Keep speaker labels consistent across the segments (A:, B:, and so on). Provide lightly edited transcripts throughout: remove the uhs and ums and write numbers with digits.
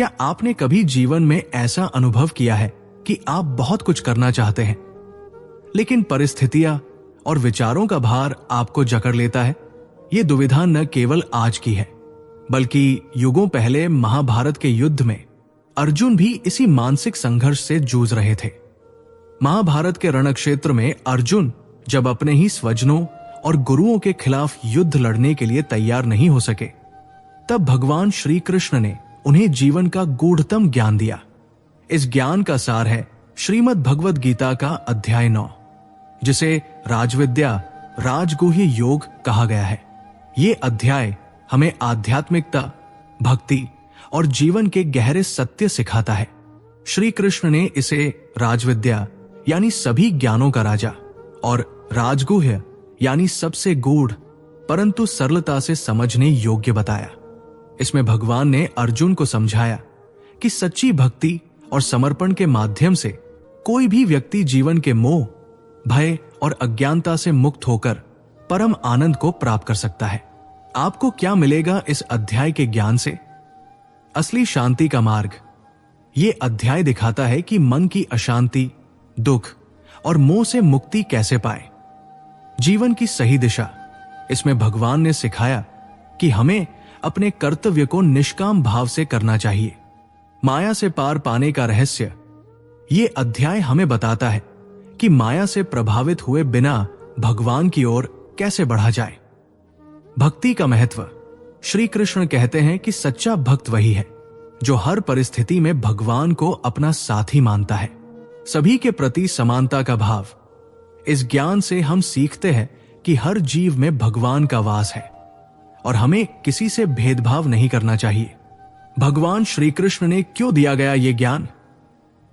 A: क्या आपने कभी जीवन में ऐसा अनुभव किया है कि आप बहुत कुछ करना चाहते हैं, लेकिन परिस्थितियां और विचारों का भार आपको जकड़ लेता है? ये दुविधा न केवल आज की है, बल्कि युगों पहले महाभारत के युद्ध में अर्जुन भी इसी मानसिक संघर्ष से जूझ रहे थे। महाभारत के रणक्षेत्र में अर्जुन जब अपने ही स्वजनों और गुरुओं के खिलाफ युद्ध लड़ने के लिए तैयार नहीं हो सके, तब भगवान श्री कृष्ण ने उन्हें जीवन का गूढ़तम ज्ञान दिया। इस ज्ञान का सार है श्रीमद् भगवद गीता का अध्याय 9, जिसे राजविद्या राजगुह्य योग कहा गया है। ये अध्याय हमें आध्यात्मिकता, भक्ति और जीवन के गहरे सत्य सिखाता है। श्री कृष्ण ने इसे राजविद्या यानी सभी ज्ञानों का राजा और राजगुह्य यानी सबसे गूढ़ परंतु सरलता से समझने योग्य बताया। इसमें भगवान ने अर्जुन को समझाया कि सच्ची भक्ति और समर्पण के माध्यम से कोई भी व्यक्ति जीवन के मोह, भय और अज्ञानता से मुक्त होकर परम आनंद को प्राप्त कर सकता है। आपको क्या मिलेगा इस अध्याय के ज्ञान से? असली शांति का मार्ग। ये अध्याय दिखाता है कि मन की अशांति, दुख और मोह से मुक्ति कैसे पाए। जीवन की सही दिशा। इसमें भगवान ने सिखाया कि हमें अपने कर्तव्य को निष्काम भाव से करना चाहिए। माया से पार पाने का रहस्य। ये अध्याय हमें बताता है कि माया से प्रभावित हुए बिना भगवान की ओर कैसे बढ़ा जाए। भक्ति का महत्व। श्री कृष्ण कहते हैं कि सच्चा भक्त वही है जो हर परिस्थिति में भगवान को अपना साथी मानता है। सभी के प्रति समानता का भाव। इस ज्ञान से हम सीखते हैं कि हर जीव में भगवान का वास है और हमें किसी से भेदभाव नहीं करना चाहिए। भगवान श्री कृष्ण ने क्यों दिया गया ये ज्ञान?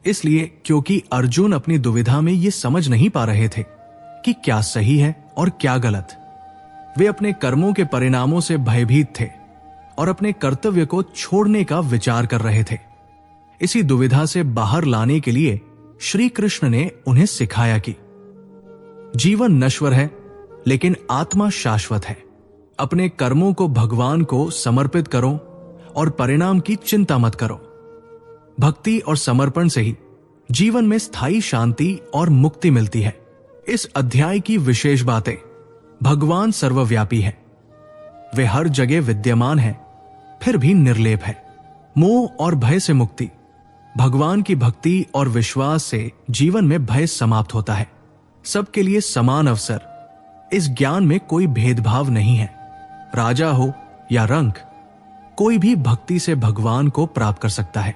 A: इसलिए क्योंकि अर्जुन अपनी दुविधा में ये समझ नहीं पा रहे थे कि क्या सही है और क्या गलत। वे अपने कर्मों के परिणामों से भयभीत थे और अपने कर्तव्य को छोड़ने का विचार कर रहे थे। इसी दुविधा से बाहर लाने के लिए श्री कृष्ण ने उन्हें सिखाया कि जीवन नश्वर है लेकिन आत्मा शाश्वत है। अपने कर्मों को भगवान को समर्पित करो और परिणाम की चिंता मत करो। भक्ति और समर्पण से ही जीवन में स्थायी शांति और मुक्ति मिलती है। इस अध्याय की विशेष बातें। भगवान सर्वव्यापी है, वे हर जगह विद्यमान है, फिर भी निर्लेप है। मोह और भय से मुक्ति। भगवान की भक्ति और विश्वास से जीवन में भय समाप्त होता है। सबके लिए समान अवसर। इस ज्ञान में कोई भेदभाव नहीं है। राजा हो या रंक, कोई भी भक्ति से भगवान को प्राप्त कर सकता है।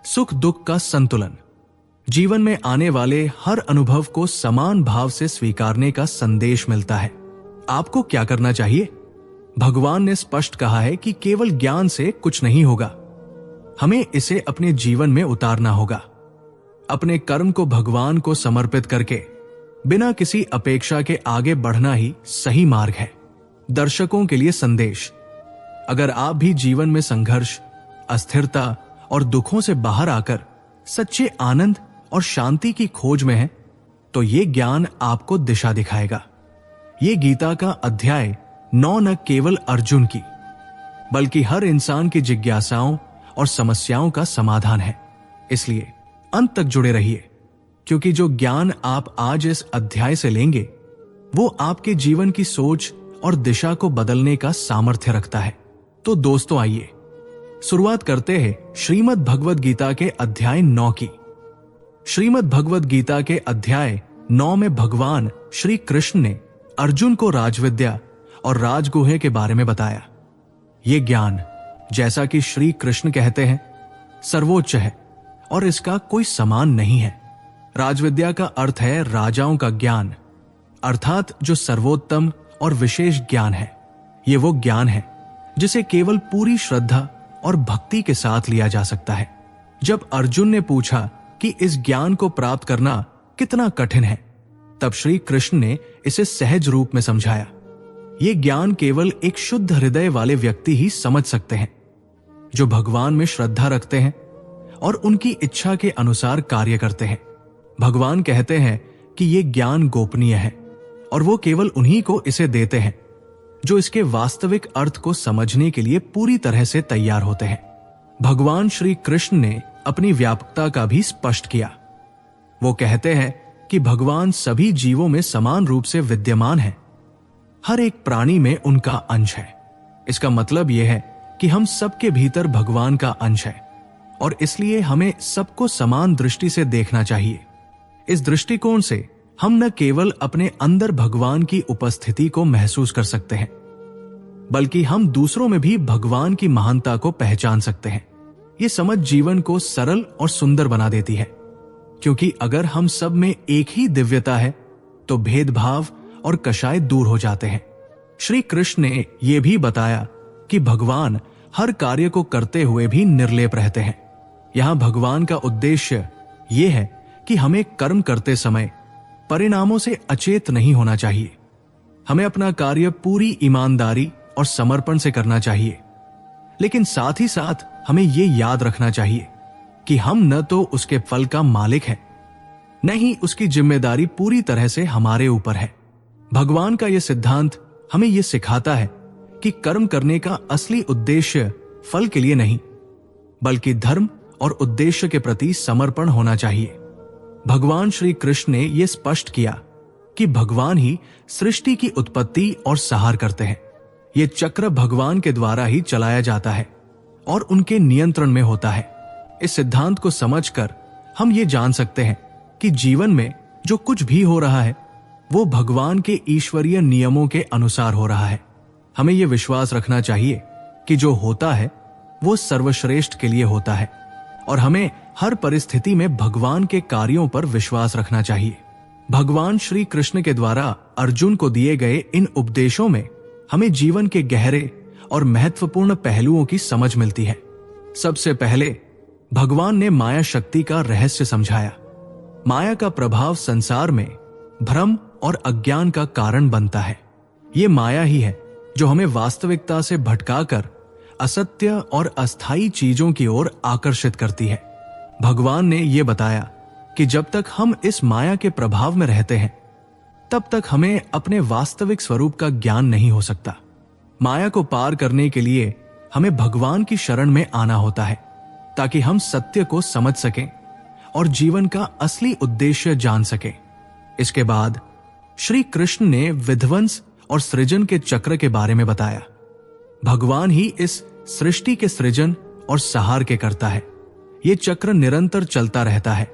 A: सुख दुख का संतुलन। जीवन में आने वाले हर अनुभव को समान भाव से स्वीकारने का संदेश मिलता है। आपको क्या करना चाहिए? भगवान ने स्पष्ट कहा है कि केवल ज्ञान से कुछ नहीं होगा, हमें इसे अपने जीवन में उतारना होगा। अपने कर्म को भगवान को समर्पित करके बिना किसी अपेक्षा के आगे बढ़ना ही सही मार्ग है। दर्शकों के लिए संदेश। अगर आप भी जीवन में संघर्ष, अस्थिरता और दुखों से बाहर आकर सच्चे आनंद और शांति की खोज में हैं, तो ये ज्ञान आपको दिशा दिखाएगा। ये गीता का अध्याय 9 न केवल अर्जुन की, बल्कि हर इंसान की जिज्ञासाओं और समस्याओं का समाधान है। इसलिए अंत तक जुड़े रहिए, क्योंकि जो ज्ञान आप आज इस अध्याय से लेंगे वो आपके जीवन की सोच और दिशा को बदलने का सामर्थ्य रखता है। तो दोस्तों, आइए शुरुआत करते हैं श्रीमद् भगवद गीता के अध्याय 9 की। श्रीमद् भगवद गीता के अध्याय 9 में भगवान श्री कृष्ण ने अर्जुन को राजविद्या और राजगुह्य के बारे में बताया। ये ज्ञान, जैसा कि श्री कृष्ण कहते हैं, सर्वोच्च है और इसका कोई समान नहीं है। राजविद्या का अर्थ है राजाओं का ज्ञान, अर्थात जो सर्वोत्तम और विशेष ज्ञान है। ये वो ज्ञान है जिसे केवल पूरी श्रद्धा और भक्ति के साथ लिया जा सकता है। जब अर्जुन ने पूछा कि इस ज्ञान को प्राप्त करना कितना कठिन है, तब श्री कृष्ण ने इसे सहज रूप में समझाया। ये ज्ञान केवल एक शुद्ध हृदय वाले व्यक्ति ही समझ सकते हैं, जो भगवान में श्रद्धा रखते हैं और उनकी इच्छा के अनुसार कार्य करते हैं। भगवान कहते हैं कि ये ज्ञान गोपनीय है और वो केवल उन्हीं को इसे देते हैं जो इसके वास्तविक अर्थ को समझने के लिए पूरी तरह से तैयार होते हैं। भगवान श्री कृष्ण ने अपनी व्यापकता का भी स्पष्ट किया। वो कहते हैं कि भगवान सभी जीवों में समान रूप से विद्यमान है। हर एक प्राणी में उनका अंश है। इसका मतलब यह है कि हम सबके भीतर भगवान का अंश है और इसलिए हमें सबको समान दृष्टि से देखना चाहिए। इस दृष्टिकोण से हम न केवल अपने अंदर भगवान की उपस्थिति को महसूस कर सकते हैं, बल्कि हम दूसरों में भी भगवान की महानता को पहचान सकते हैं। ये समझ जीवन को सरल और सुंदर बना देती है, क्योंकि अगर हम सब में एक ही दिव्यता है तो भेदभाव और कषाय दूर हो जाते हैं। श्री कृष्ण ने यह भी बताया कि भगवान हर कार्य को करते हुए भी निर्लेप रहते हैं। यहां भगवान का उद्देश्य यह है कि हमें कर्म करते समय परिणामों से अचेत नहीं होना चाहिए। हमें अपना कार्य पूरी ईमानदारी और समर्पण से करना चाहिए, लेकिन साथ ही साथ हमें यह याद रखना चाहिए कि हम न तो उसके फल का मालिक हैं, न ही उसकी जिम्मेदारी पूरी तरह से हमारे ऊपर है। भगवान का यह सिद्धांत हमें यह सिखाता है कि कर्म करने का असली उद्देश्य फल के लिए नहीं, बल्कि धर्म और उद्देश्य के प्रति समर्पण होना चाहिए। भगवान श्री कृष्ण ने यह स्पष्ट किया कि भगवान ही सृष्टि की उत्पत्ति और संहार करते हैं। यह चक्र भगवान के द्वारा ही चलाया जाता है और उनके नियंत्रण में होता है। इस सिद्धांत को समझकर हम ये जान सकते हैं कि जीवन में जो कुछ भी हो रहा है वो भगवान के ईश्वरीय नियमों के अनुसार हो रहा है। हमें यह विश्वास रखना चाहिए कि जो होता है वो सर्वश्रेष्ठ के लिए होता है और हमें हर परिस्थिति में भगवान के कार्यों पर विश्वास रखना चाहिए। भगवान श्री कृष्ण के द्वारा अर्जुन को दिए गए इन उपदेशों में हमें जीवन के गहरे और महत्वपूर्ण पहलुओं की समझ मिलती है। सबसे पहले भगवान ने माया शक्ति का रहस्य समझाया। माया का प्रभाव संसार में भ्रम और अज्ञान का कारण बनता है। ये माया ही है जो हमें वास्तविकता से भटकाकर असत्य और अस्थायी चीजों की ओर आकर्षित करती है। भगवान ने यह बताया कि जब तक हम इस माया के प्रभाव में रहते हैं तब तक हमें अपने वास्तविक स्वरूप का ज्ञान नहीं हो सकता। माया को पार करने के लिए हमें भगवान की शरण में आना होता है ताकि हम सत्य को समझ सकें और जीवन का असली उद्देश्य जान सकें। इसके बाद श्री कृष्ण ने विध्वंस और सृजन के चक्र के बारे में बताया। भगवान ही इस सृष्टि के सृजन और संहार के करता है। ये चक्र निरंतर चलता रहता है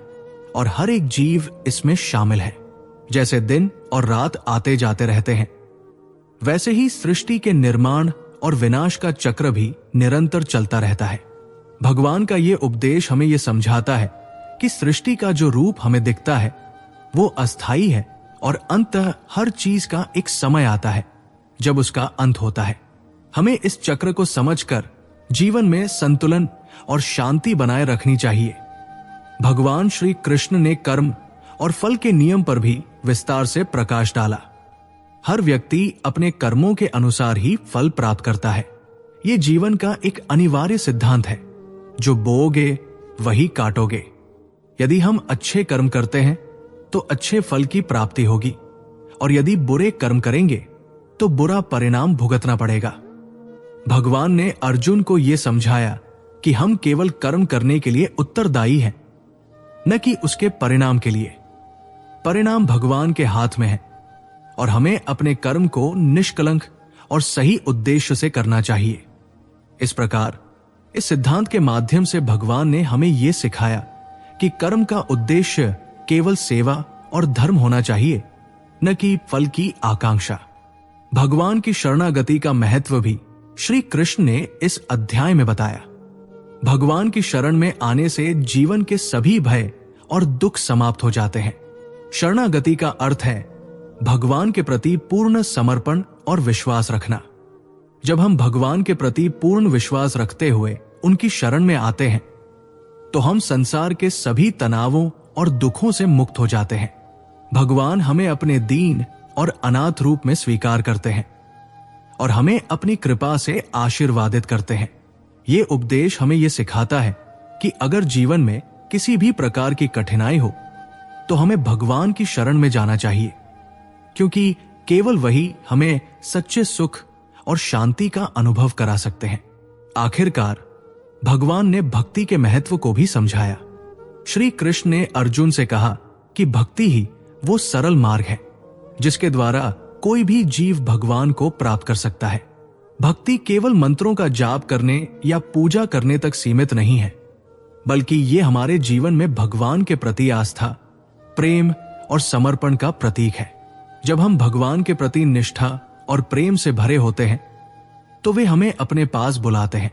A: और हर एक जीव इसमें शामिल है। जैसे दिन और रात आते जाते रहते हैं, वैसे ही सृष्टि के निर्माण और विनाश का चक्र भी निरंतर चलता रहता है। भगवान का ये उपदेश हमें यह समझाता है कि सृष्टि का जो रूप हमें दिखता है वो अस्थायी है और अंततः हर चीज का एक समय आता है जब उसका अंत होता है। हमें इस चक्र को समझकर जीवन में संतुलन और शांति बनाए रखनी चाहिए। भगवान श्री कृष्ण ने कर्म और फल के नियम पर भी विस्तार से प्रकाश डाला। हर व्यक्ति अपने कर्मों के अनुसार ही फल प्राप्त करता है। ये जीवन का एक अनिवार्य सिद्धांत है। जो बोओगे वही काटोगे। यदि हम अच्छे कर्म करते हैं तो अच्छे फल की प्राप्ति होगी और यदि बुरे कर्म करेंगे तो बुरा परिणाम भुगतना पड़ेगा। भगवान ने अर्जुन को यह समझाया कि हम केवल कर्म करने के लिए उत्तरदायी हैं, न कि उसके परिणाम के लिए। परिणाम भगवान के हाथ में है और हमें अपने कर्म को निष्कलंक और सही उद्देश्य से करना चाहिए। इस प्रकार इस सिद्धांत के माध्यम से भगवान ने हमें यह सिखाया कि कर्म का उद्देश्य केवल सेवा और धर्म होना चाहिए, न कि फल की आकांक्षा। भगवान की शरणागति का महत्व भी श्री कृष्ण ने इस अध्याय में बताया। भगवान की शरण में आने से जीवन के सभी भय और दुख समाप्त हो जाते हैं। शरणागति का अर्थ है भगवान के प्रति पूर्ण समर्पण और विश्वास रखना। जब हम भगवान के प्रति पूर्ण विश्वास रखते हुए उनकी शरण में आते हैं तो हम संसार के सभी तनावों और दुखों से मुक्त हो जाते हैं। भगवान हमें अपने दीन और अनाथ रूप में स्वीकार करते हैं और हमें अपनी कृपा से आशीर्वादित करते हैं। ये उपदेश हमें यह सिखाता है कि अगर जीवन में किसी भी प्रकार की कठिनाई हो तो हमें भगवान की शरण में जाना चाहिए, क्योंकि केवल वही हमें सच्चे सुख और शांति का अनुभव करा सकते हैं। आखिरकार भगवान ने भक्ति के महत्व को भी समझाया। श्री कृष्ण ने अर्जुन से कहा कि भक्ति ही वो सरल मार्ग है जिसके द्वारा कोई भी जीव भगवान को प्राप्त कर सकता है। भक्ति केवल मंत्रों का जाप करने या पूजा करने तक सीमित नहीं है, बल्कि ये हमारे जीवन में भगवान के प्रति आस्था, प्रेम और समर्पण का प्रतीक है। जब हम भगवान के प्रति निष्ठा और प्रेम से भरे होते हैं तो वे हमें अपने पास बुलाते हैं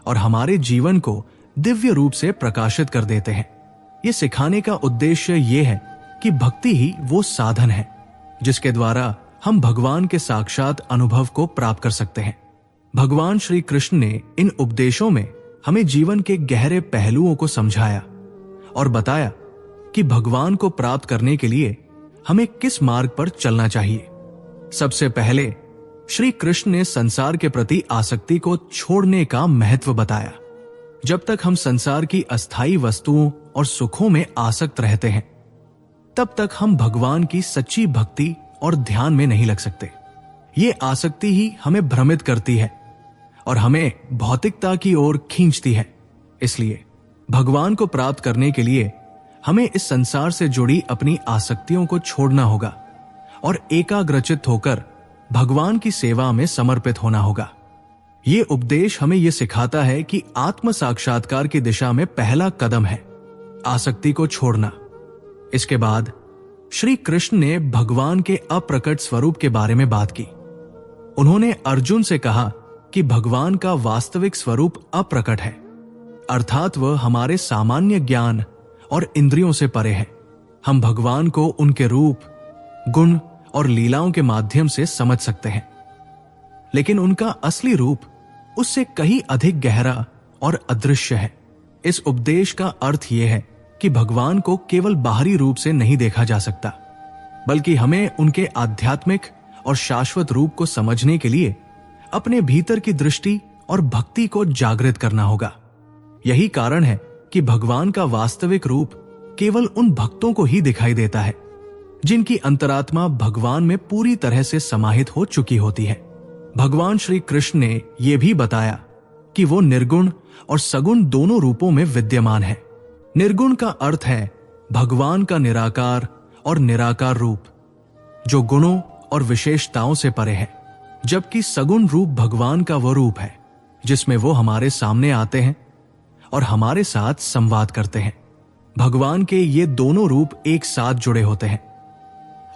A: और हमारे जीवन को दिव्य रूप से प्रकाशित कर देते हैं। ये सिखाने का उद्देश्य ये है कि भक्ति ही वो साधन है जिसके द्वारा हम भगवान के साक्षात अनुभव को प्राप्त कर सकते हैं। भगवान श्री कृष्ण ने इन उपदेशों में हमें जीवन के गहरे पहलुओं को समझाया और बताया कि भगवान को प्राप्त करने के लिए हमें किस मार्ग पर चलना चाहिए। सबसे पहले श्री कृष्ण ने संसार के प्रति आसक्ति को छोड़ने का महत्व बताया। जब तक हम संसार की अस्थायी वस्तुओं और सुखों में आसक्त रहते हैं तब तक हम भगवान की सच्ची भक्ति और ध्यान में नहीं लग सकते। ये आसक्ति ही हमें भ्रमित करती है और हमें भौतिकता की ओर खींचती है। इसलिए भगवान को प्राप्त करने के लिए हमें इस संसार से जुड़ी अपनी आसक्तियों को छोड़ना होगा और एकाग्रचित्त होकर भगवान की सेवा में समर्पित होना होगा। ये उपदेश हमें यह सिखाता है कि आत्म साक्षात्कार की दिशा में पहला कदम है आसक्ति को छोड़ना। इसके बाद श्री कृष्ण ने भगवान के अप्रकट स्वरूप के बारे में बात की। उन्होंने अर्जुन से कहा कि भगवान का वास्तविक स्वरूप अप्रकट है, अर्थात वह हमारे सामान्य ज्ञान और इंद्रियों से परे है। हम भगवान को उनके रूप, गुण और लीलाओं के माध्यम से समझ सकते हैं, लेकिन उनका असली रूप उससे कहीं अधिक गहरा और अदृश्य है। इस उपदेश का अर्थ यह है कि भगवान को केवल बाहरी रूप से नहीं देखा जा सकता, बल्कि हमें उनके आध्यात्मिक और शाश्वत रूप को समझने के लिए अपने भीतर की दृष्टि और भक्ति को जागृत करना होगा। यही कारण है कि भगवान का वास्तविक रूप केवल उन भक्तों को ही दिखाई देता है जिनकी अंतरात्मा भगवान में पूरी तरह से समाहित हो चुकी होती है। भगवान श्री कृष्ण ने यह भी बताया कि वो निर्गुण और सगुण दोनों रूपों में विद्यमान है। निर्गुण का अर्थ है भगवान का निराकार और निराकार रूप जो गुणों और विशेषताओं से परे है, जबकि सगुण रूप भगवान का वो रूप है जिसमें वो हमारे सामने आते हैं और हमारे साथ संवाद करते हैं। भगवान के ये दोनों रूप एक साथ जुड़े होते हैं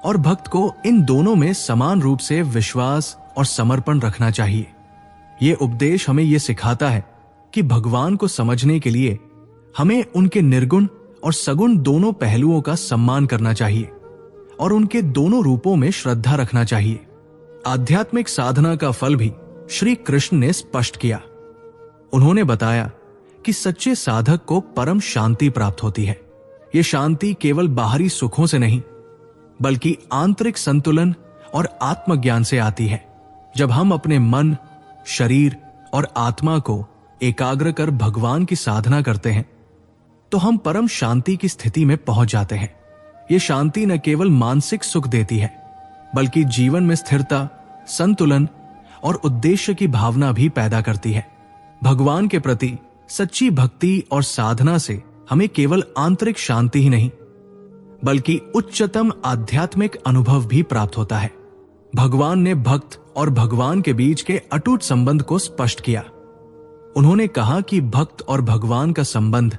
A: और भक्त को इन दोनों में समान रूप से विश्वास और समर्पण रखना चाहिए। ये उपदेश हमें यह सिखाता है कि भगवान को समझने के लिए हमें उनके निर्गुण और सगुण दोनों पहलुओं का सम्मान करना चाहिए और उनके दोनों रूपों में श्रद्धा रखना चाहिए। आध्यात्मिक साधना का फल भी श्री कृष्ण ने स्पष्ट किया। उन्होंने बताया कि सच्चे साधक को परम शांति प्राप्त होती है। ये शांति केवल बाहरी सुखों से नहीं, बल्कि आंतरिक संतुलन और आत्मज्ञान से आती है। जब हम अपने मन, शरीर और आत्मा को एकाग्र कर भगवान की साधना करते हैं तो हम परम शांति की स्थिति में पहुंच जाते हैं। ये शांति न केवल मानसिक सुख देती है, बल्कि जीवन में स्थिरता, संतुलन और उद्देश्य की भावना भी पैदा करती है। भगवान के प्रति सच्ची भक्ति और साधना से हमें केवल आंतरिक शांति ही नहीं, बल्कि उच्चतम आध्यात्मिक अनुभव भी प्राप्त होता है। भगवान ने भक्त और भगवान के बीच के अटूट संबंध को स्पष्ट किया। उन्होंने कहा कि भक्त और भगवान का संबंध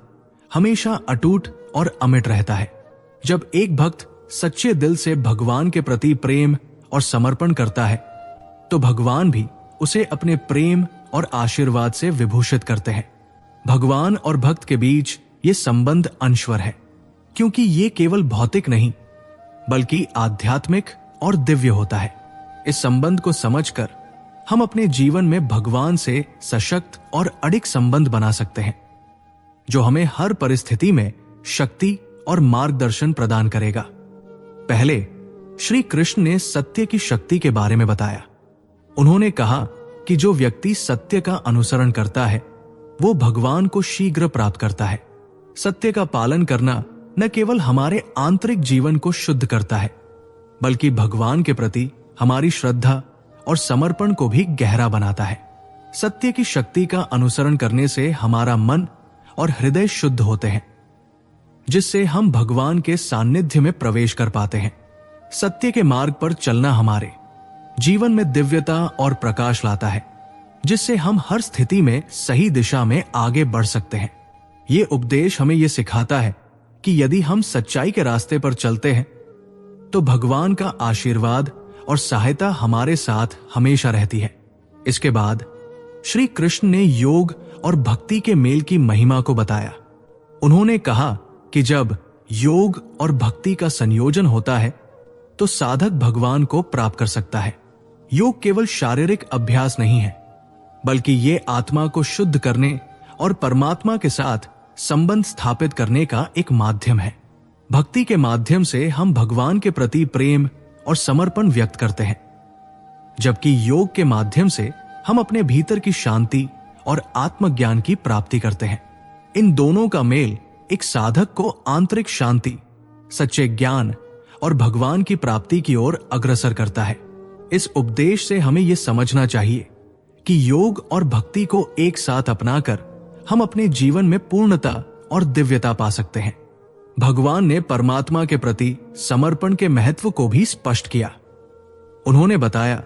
A: हमेशा अटूट और अमिट रहता है। जब एक भक्त सच्चे दिल से भगवान के प्रति प्रेम और समर्पण करता है तो भगवान भी उसे अपने प्रेम और आशीर्वाद से विभूषित करते हैं। भगवान और भक्त के बीच ये संबंध अनश्वर है, क्योंकि ये केवल भौतिक नहीं बल्कि आध्यात्मिक और दिव्य होता है। इस संबंध को समझकर हम अपने जीवन में भगवान से सशक्त और अडिग संबंध बना सकते हैं, जो हमें हर परिस्थिति में शक्ति और मार्गदर्शन प्रदान करेगा। पहले श्री कृष्ण ने सत्य की शक्ति के बारे में बताया। उन्होंने कहा कि जो व्यक्ति सत्य का अनुसरण करता है वो भगवान को शीघ्र प्राप्त करता है। सत्य का पालन करना न केवल हमारे आंतरिक जीवन को शुद्ध करता है, बल्कि भगवान के प्रति हमारी श्रद्धा और समर्पण को भी गहरा बनाता है। सत्य की शक्ति का अनुसरण करने से हमारा मन और हृदय शुद्ध होते हैं, जिससे हम भगवान के सानिध्य में प्रवेश कर पाते हैं। सत्य के मार्ग पर चलना हमारे जीवन में दिव्यता और प्रकाश लाता है, जिससे हम हर स्थिति में सही दिशा में आगे बढ़ सकते हैं। ये उपदेश हमें यह सिखाता है कि यदि हम सच्चाई के रास्ते पर चलते हैं तो भगवान का आशीर्वाद और सहायता हमारे साथ हमेशा रहती है। इसके बाद श्री कृष्ण ने योग और भक्ति के मेल की महिमा को बताया। उन्होंने कहा कि जब योग और भक्ति का संयोजन होता है तो साधक भगवान को प्राप्त कर सकता है। योग केवल शारीरिक अभ्यास नहीं है, बल्कि ये आत्मा को शुद्ध करने और परमात्मा के साथ संबंध स्थापित करने का एक माध्यम है। भक्ति के माध्यम से हम भगवान के प्रति प्रेम और समर्पण व्यक्त करते हैं, जबकि योग के माध्यम से हम अपने भीतर की शांति और आत्मज्ञान की प्राप्ति करते हैं। इन दोनों का मेल एक साधक को आंतरिक शांति, सच्चे ज्ञान और भगवान की प्राप्ति की ओर अग्रसर करता है। इस उपदेश से हमें यह समझना चाहिए कि योग और भक्ति को एक साथ अपनाकर हम अपने जीवन में पूर्णता और दिव्यता पा सकते हैं। भगवान ने परमात्मा के प्रति समर्पण के महत्व को भी स्पष्ट किया। उन्होंने बताया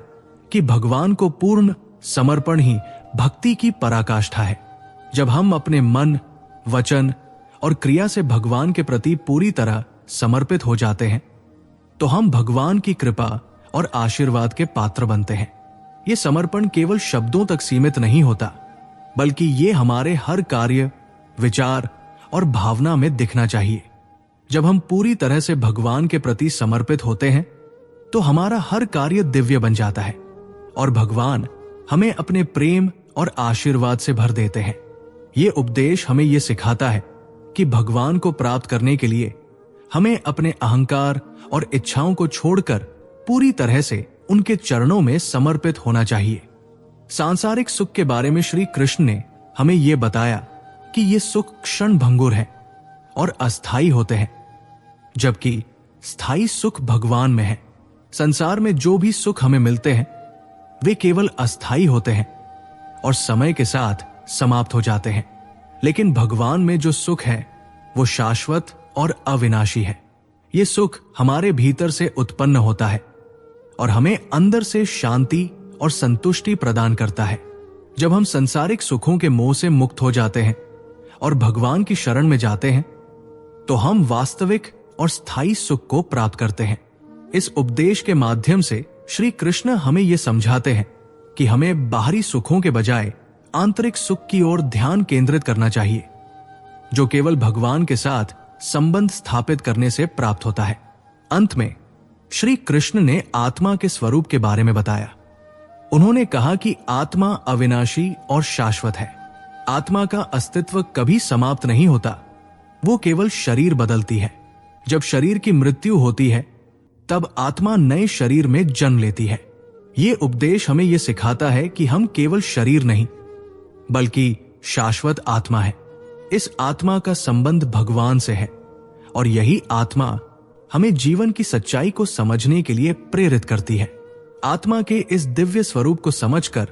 A: कि भगवान को पूर्ण समर्पण ही भक्ति की पराकाष्ठा है। जब हम अपने मन, वचन और क्रिया से भगवान के प्रति पूरी तरह समर्पित हो जाते हैं तो हम भगवान की कृपा और आशीर्वाद के पात्र बनते हैं। ये समर्पण केवल शब्दों तक सीमित नहीं होता, बल्कि ये हमारे हर कार्य, विचार और भावना में दिखना चाहिए। जब हम पूरी तरह से भगवान के प्रति समर्पित होते हैं तो हमारा हर कार्य दिव्य बन जाता है और भगवान हमें अपने प्रेम और आशीर्वाद से भर देते हैं। ये उपदेश हमें यह सिखाता है कि भगवान को प्राप्त करने के लिए हमें अपने अहंकार और इच्छाओं को छोड़कर पूरी तरह से उनके चरणों में समर्पित होना चाहिए। सांसारिक सुख के बारे में श्री कृष्ण ने हमें यह बताया कि ये सुख क्षण भंगुर है और अस्थायी होते हैं, जबकि स्थायी सुख भगवान में है। संसार में जो भी सुख हमें मिलते हैं वे केवल अस्थायी होते हैं और समय के साथ समाप्त हो जाते हैं, लेकिन भगवान में जो सुख है वो शाश्वत और अविनाशी है। ये सुख हमारे भीतर से उत्पन्न होता है और हमें अंदर से शांति और संतुष्टि प्रदान करता है। जब हम संसारिक सुखों के मोह से मुक्त हो जाते हैं और भगवान की शरण में जाते हैं तो हम वास्तविक और स्थायी सुख को प्राप्त करते हैं। इस उपदेश के माध्यम से श्री कृष्ण हमें यह समझाते हैं कि हमें बाहरी सुखों के बजाय आंतरिक सुख की ओर ध्यान केंद्रित करना चाहिए, जो केवल भगवान के साथ संबंध स्थापित करने से प्राप्त होता है। अंत में श्री कृष्ण ने आत्मा के स्वरूप के बारे में बताया। उन्होंने कहा कि आत्मा अविनाशी और शाश्वत है। आत्मा का अस्तित्व कभी समाप्त नहीं होता, वो केवल शरीर बदलती है। जब शरीर की मृत्यु होती है तब आत्मा नए शरीर में जन्म लेती है। ये उपदेश हमें यह सिखाता है कि हम केवल शरीर नहीं बल्कि शाश्वत आत्मा है। इस आत्मा का संबंध भगवान से है और यही आत्मा हमें जीवन की सच्चाई को समझने के लिए प्रेरित करती है। आत्मा के इस दिव्य स्वरूप को समझकर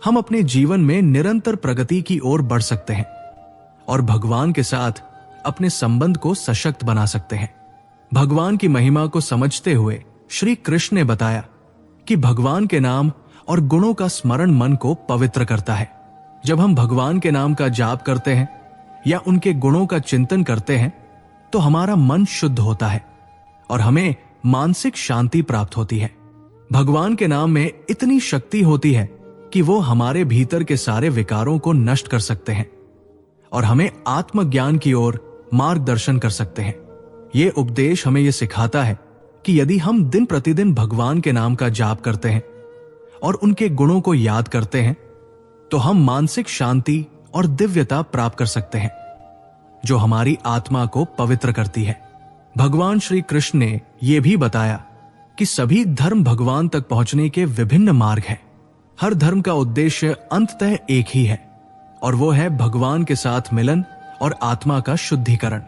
A: हम अपने जीवन में निरंतर प्रगति की ओर बढ़ सकते हैं और भगवान के साथ अपने संबंध को सशक्त बना सकते हैं। भगवान की महिमा को समझते हुए श्री कृष्ण ने बताया कि भगवान के नाम और गुणों का स्मरण मन को पवित्र करता है। जब हम भगवान के नाम का जाप करते हैं या उनके गुणों का चिंतन करते हैं तो हमारा मन शुद्ध होता है और हमें मानसिक शांति प्राप्त होती है। भगवान के नाम में इतनी शक्ति होती है कि वो हमारे भीतर के सारे विकारों को नष्ट कर सकते हैं और हमें आत्मज्ञान की ओर मार्गदर्शन कर सकते हैं। ये उपदेश हमें यह सिखाता है कि यदि हम दिन प्रतिदिन भगवान के नाम का जाप करते हैं और उनके गुणों को याद करते हैं तो हम मानसिक शांति और दिव्यता प्राप्त कर सकते हैं, जो हमारी आत्मा को पवित्र करती है। भगवान श्री कृष्ण ने यह भी बताया कि सभी धर्म भगवान तक पहुंचने के विभिन्न मार्ग हैं। हर धर्म का उद्देश्य अंततः एक ही है और वो है भगवान के साथ मिलन और आत्मा का शुद्धिकरण।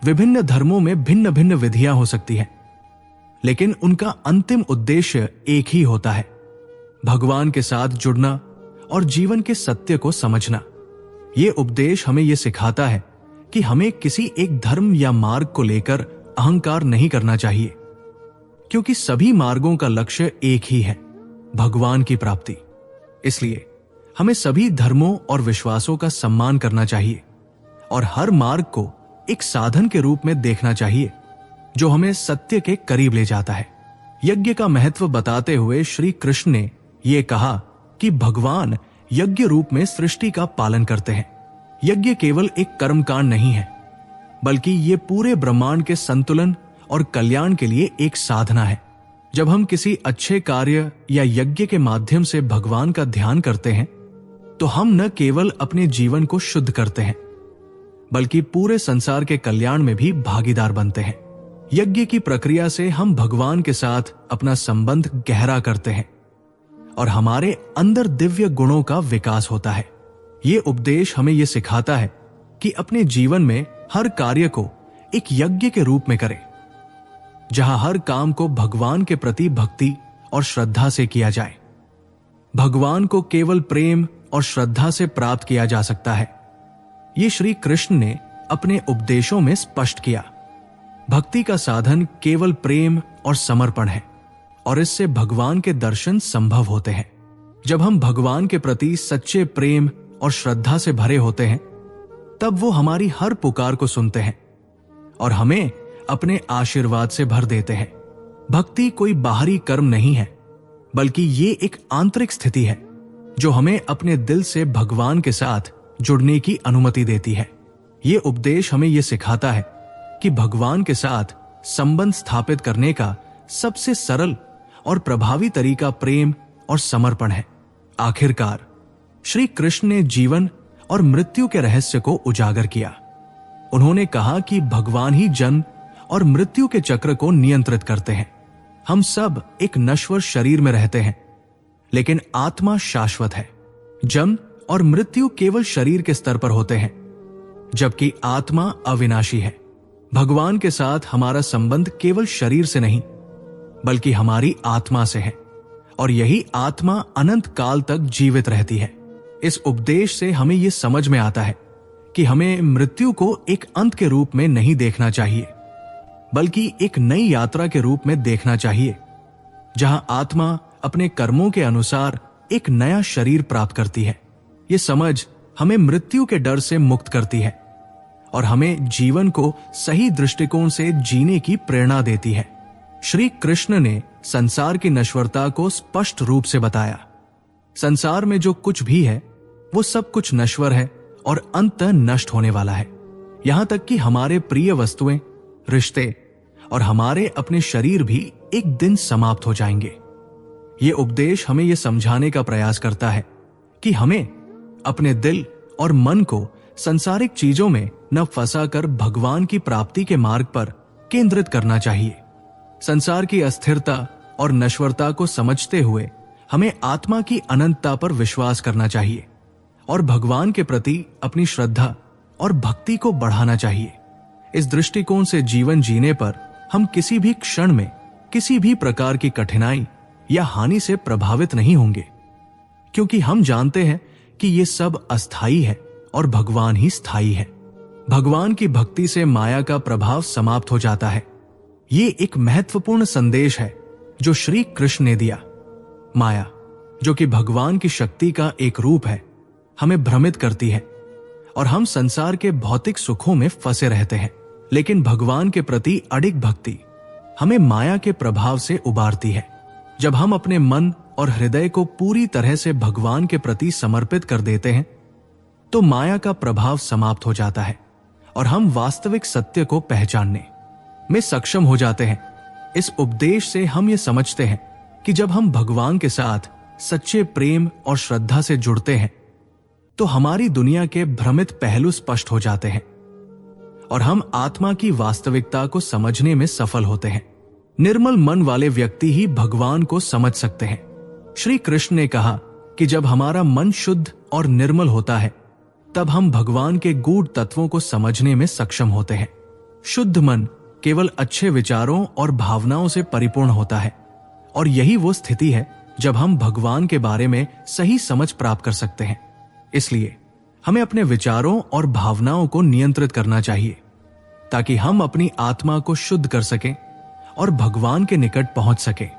A: विभिन्न धर्मों में भिन्न भिन्न विधियां हो सकती हैं, लेकिन उनका अंतिम उद्देश्य एक ही होता है, भगवान के साथ जुड़ना और जीवन के सत्य को समझना। ये उपदेश हमें यह सिखाता है कि हमें किसी एक धर्म या मार्ग को लेकर अहंकार नहीं करना चाहिए, क्योंकि सभी मार्गों का लक्ष्य एक ही है, भगवान की प्राप्ति। इसलिए हमें सभी धर्मों और विश्वासों का सम्मान करना चाहिए और हर मार्ग को एक साधन के रूप में देखना चाहिए जो हमें सत्य के करीब ले जाता है। यज्ञ का महत्व बताते हुए श्री कृष्ण ने यह कहा कि भगवान यज्ञ रूप में सृष्टि का पालन करते हैं। यज्ञ केवल एक कर्मकांड नहीं है, बल्कि ये पूरे ब्रह्मांड के संतुलन और कल्याण के लिए एक साधना है। जब हम किसी अच्छे कार्य या यज्ञ के माध्यम से भगवान का ध्यान करते हैं, तो हम न केवल अपने जीवन को शुद्ध करते हैं, बल्कि पूरे संसार के कल्याण में भी भागीदार बनते हैं। यज्ञ की प्रक्रिया से हम भगवान के साथ अपना संबंध गहरा करते हैं और हमारे अंदर दिव्य गुणों का विकास होता है। ये उपदेश हमें यह सिखाता है कि अपने जीवन में हर कार्य को एक यज्ञ के रूप में करें, जहां हर काम को भगवान के प्रति भक्ति और श्रद्धा से किया जाए। भगवान को केवल प्रेम और श्रद्धा से प्राप्त किया जा सकता है। ये श्री कृष्ण ने अपने उपदेशों में स्पष्ट किया। भक्ति का साधन केवल प्रेम और समर्पण है और इससे भगवान के दर्शन संभव होते हैं। जब हम भगवान के प्रति सच्चे प्रेम और श्रद्धा से भरे होते हैं, तब वो हमारी हर पुकार को सुनते हैं और हमें अपने आशीर्वाद से भर देते हैं। भक्ति कोई बाहरी कर्म नहीं है, बल्कि ये एक आंतरिक स्थिति है जो हमें अपने दिल से भगवान के साथ जुड़ने की अनुमति देती है। ये उपदेश हमें यह सिखाता है कि भगवान के साथ संबंध स्थापित करने का सबसे सरल और प्रभावी तरीका प्रेम और समर्पण है। आखिरकार श्री कृष्ण ने जीवन और मृत्यु के रहस्य को उजागर किया। उन्होंने कहा कि भगवान ही जन्म और मृत्यु के चक्र को नियंत्रित करते हैं। हम सब एक नश्वर शरीर में रहते हैं, लेकिन आत्मा शाश्वत है। जन्म और मृत्यु केवल शरीर के स्तर पर होते हैं, जबकि आत्मा अविनाशी है। भगवान के साथ हमारा संबंध केवल शरीर से नहीं, बल्कि हमारी आत्मा से है, और यही आत्मा अनंत काल तक जीवित रहती है। इस उपदेश से हमें यह समझ में आता है कि हमें मृत्यु को एक अंत के रूप में नहीं देखना चाहिए, बल्कि एक नई यात्रा के रूप में देखना चाहिए, जहां आत्मा अपने कर्मों के अनुसार एक नया शरीर प्राप्त करती है। ये समझ हमें मृत्यु के डर से मुक्त करती है और हमें जीवन को सही दृष्टिकोण से जीने की प्रेरणा देती है। श्री कृष्ण ने संसार की नश्वरता को स्पष्ट रूप से बताया। संसार में जो कुछ भी है, वो सब कुछ नश्वर है और अंततः नष्ट होने वाला है। यहां तक कि हमारे प्रिय वस्तुएं, रिश्ते और हमारे अपने शरीर भी एक दिन समाप्त हो जाएंगे। ये उपदेश हमें यह समझाने का प्रयास करता है कि हमें अपने दिल और मन को संसारिक चीजों में न फंसाकर भगवान की प्राप्ति के मार्ग पर केंद्रित करना चाहिए। संसार की अस्थिरता और नश्वरता को समझते हुए हमें आत्मा की अनंतता पर विश्वास करना चाहिए और भगवान के प्रति अपनी श्रद्धा और भक्ति को बढ़ाना चाहिए। इस दृष्टिकोण से जीवन जीने पर हम किसी भी क्षण में किसी भी प्रकार की कठिनाई या हानि से प्रभावित नहीं होंगे, क्योंकि हम जानते हैं कि ये सब अस्थायी है और भगवान ही स्थायी है। भगवान की भक्ति से माया का प्रभाव समाप्त हो जाता है। ये एक महत्वपूर्ण संदेश है जो श्री कृष्ण ने दिया। माया, जो कि भगवान की शक्ति का एक रूप है, हमें भ्रमित करती है और हम संसार के भौतिक सुखों में फंसे रहते हैं। लेकिन भगवान के प्रति अडिग भक्ति हमें माया के प्रभाव से उबारती है। जब हम अपने मन और हृदय को पूरी तरह से भगवान के प्रति समर्पित कर देते हैं, तो माया का प्रभाव समाप्त हो जाता है और हम वास्तविक सत्य को पहचानने में सक्षम हो जाते हैं। इस उपदेश से हम ये समझते हैं कि जब हम भगवान के साथ सच्चे प्रेम और श्रद्धा से जुड़ते हैं, तो हमारी दुनिया के भ्रमित पहलू स्पष्ट हो जाते हैं और हम आत्मा की वास्तविकता को समझने में सफल होते हैं। निर्मल मन वाले व्यक्ति ही भगवान को समझ सकते हैं। श्री कृष्ण ने कहा कि जब हमारा मन शुद्ध और निर्मल होता है, तब हम भगवान के गूढ़ तत्वों को समझने में सक्षम होते हैं। शुद्ध मन केवल अच्छे विचारों और भावनाओं से परिपूर्ण होता है और यही वो स्थिति है जब हम भगवान के बारे में सही समझ प्राप्त कर सकते हैं। इसलिए हमें अपने विचारों और भावनाओं को नियंत्रित करना चाहिए ताकि हम अपनी आत्मा को शुद्ध कर सकें और भगवान के निकट पहुंच सकें।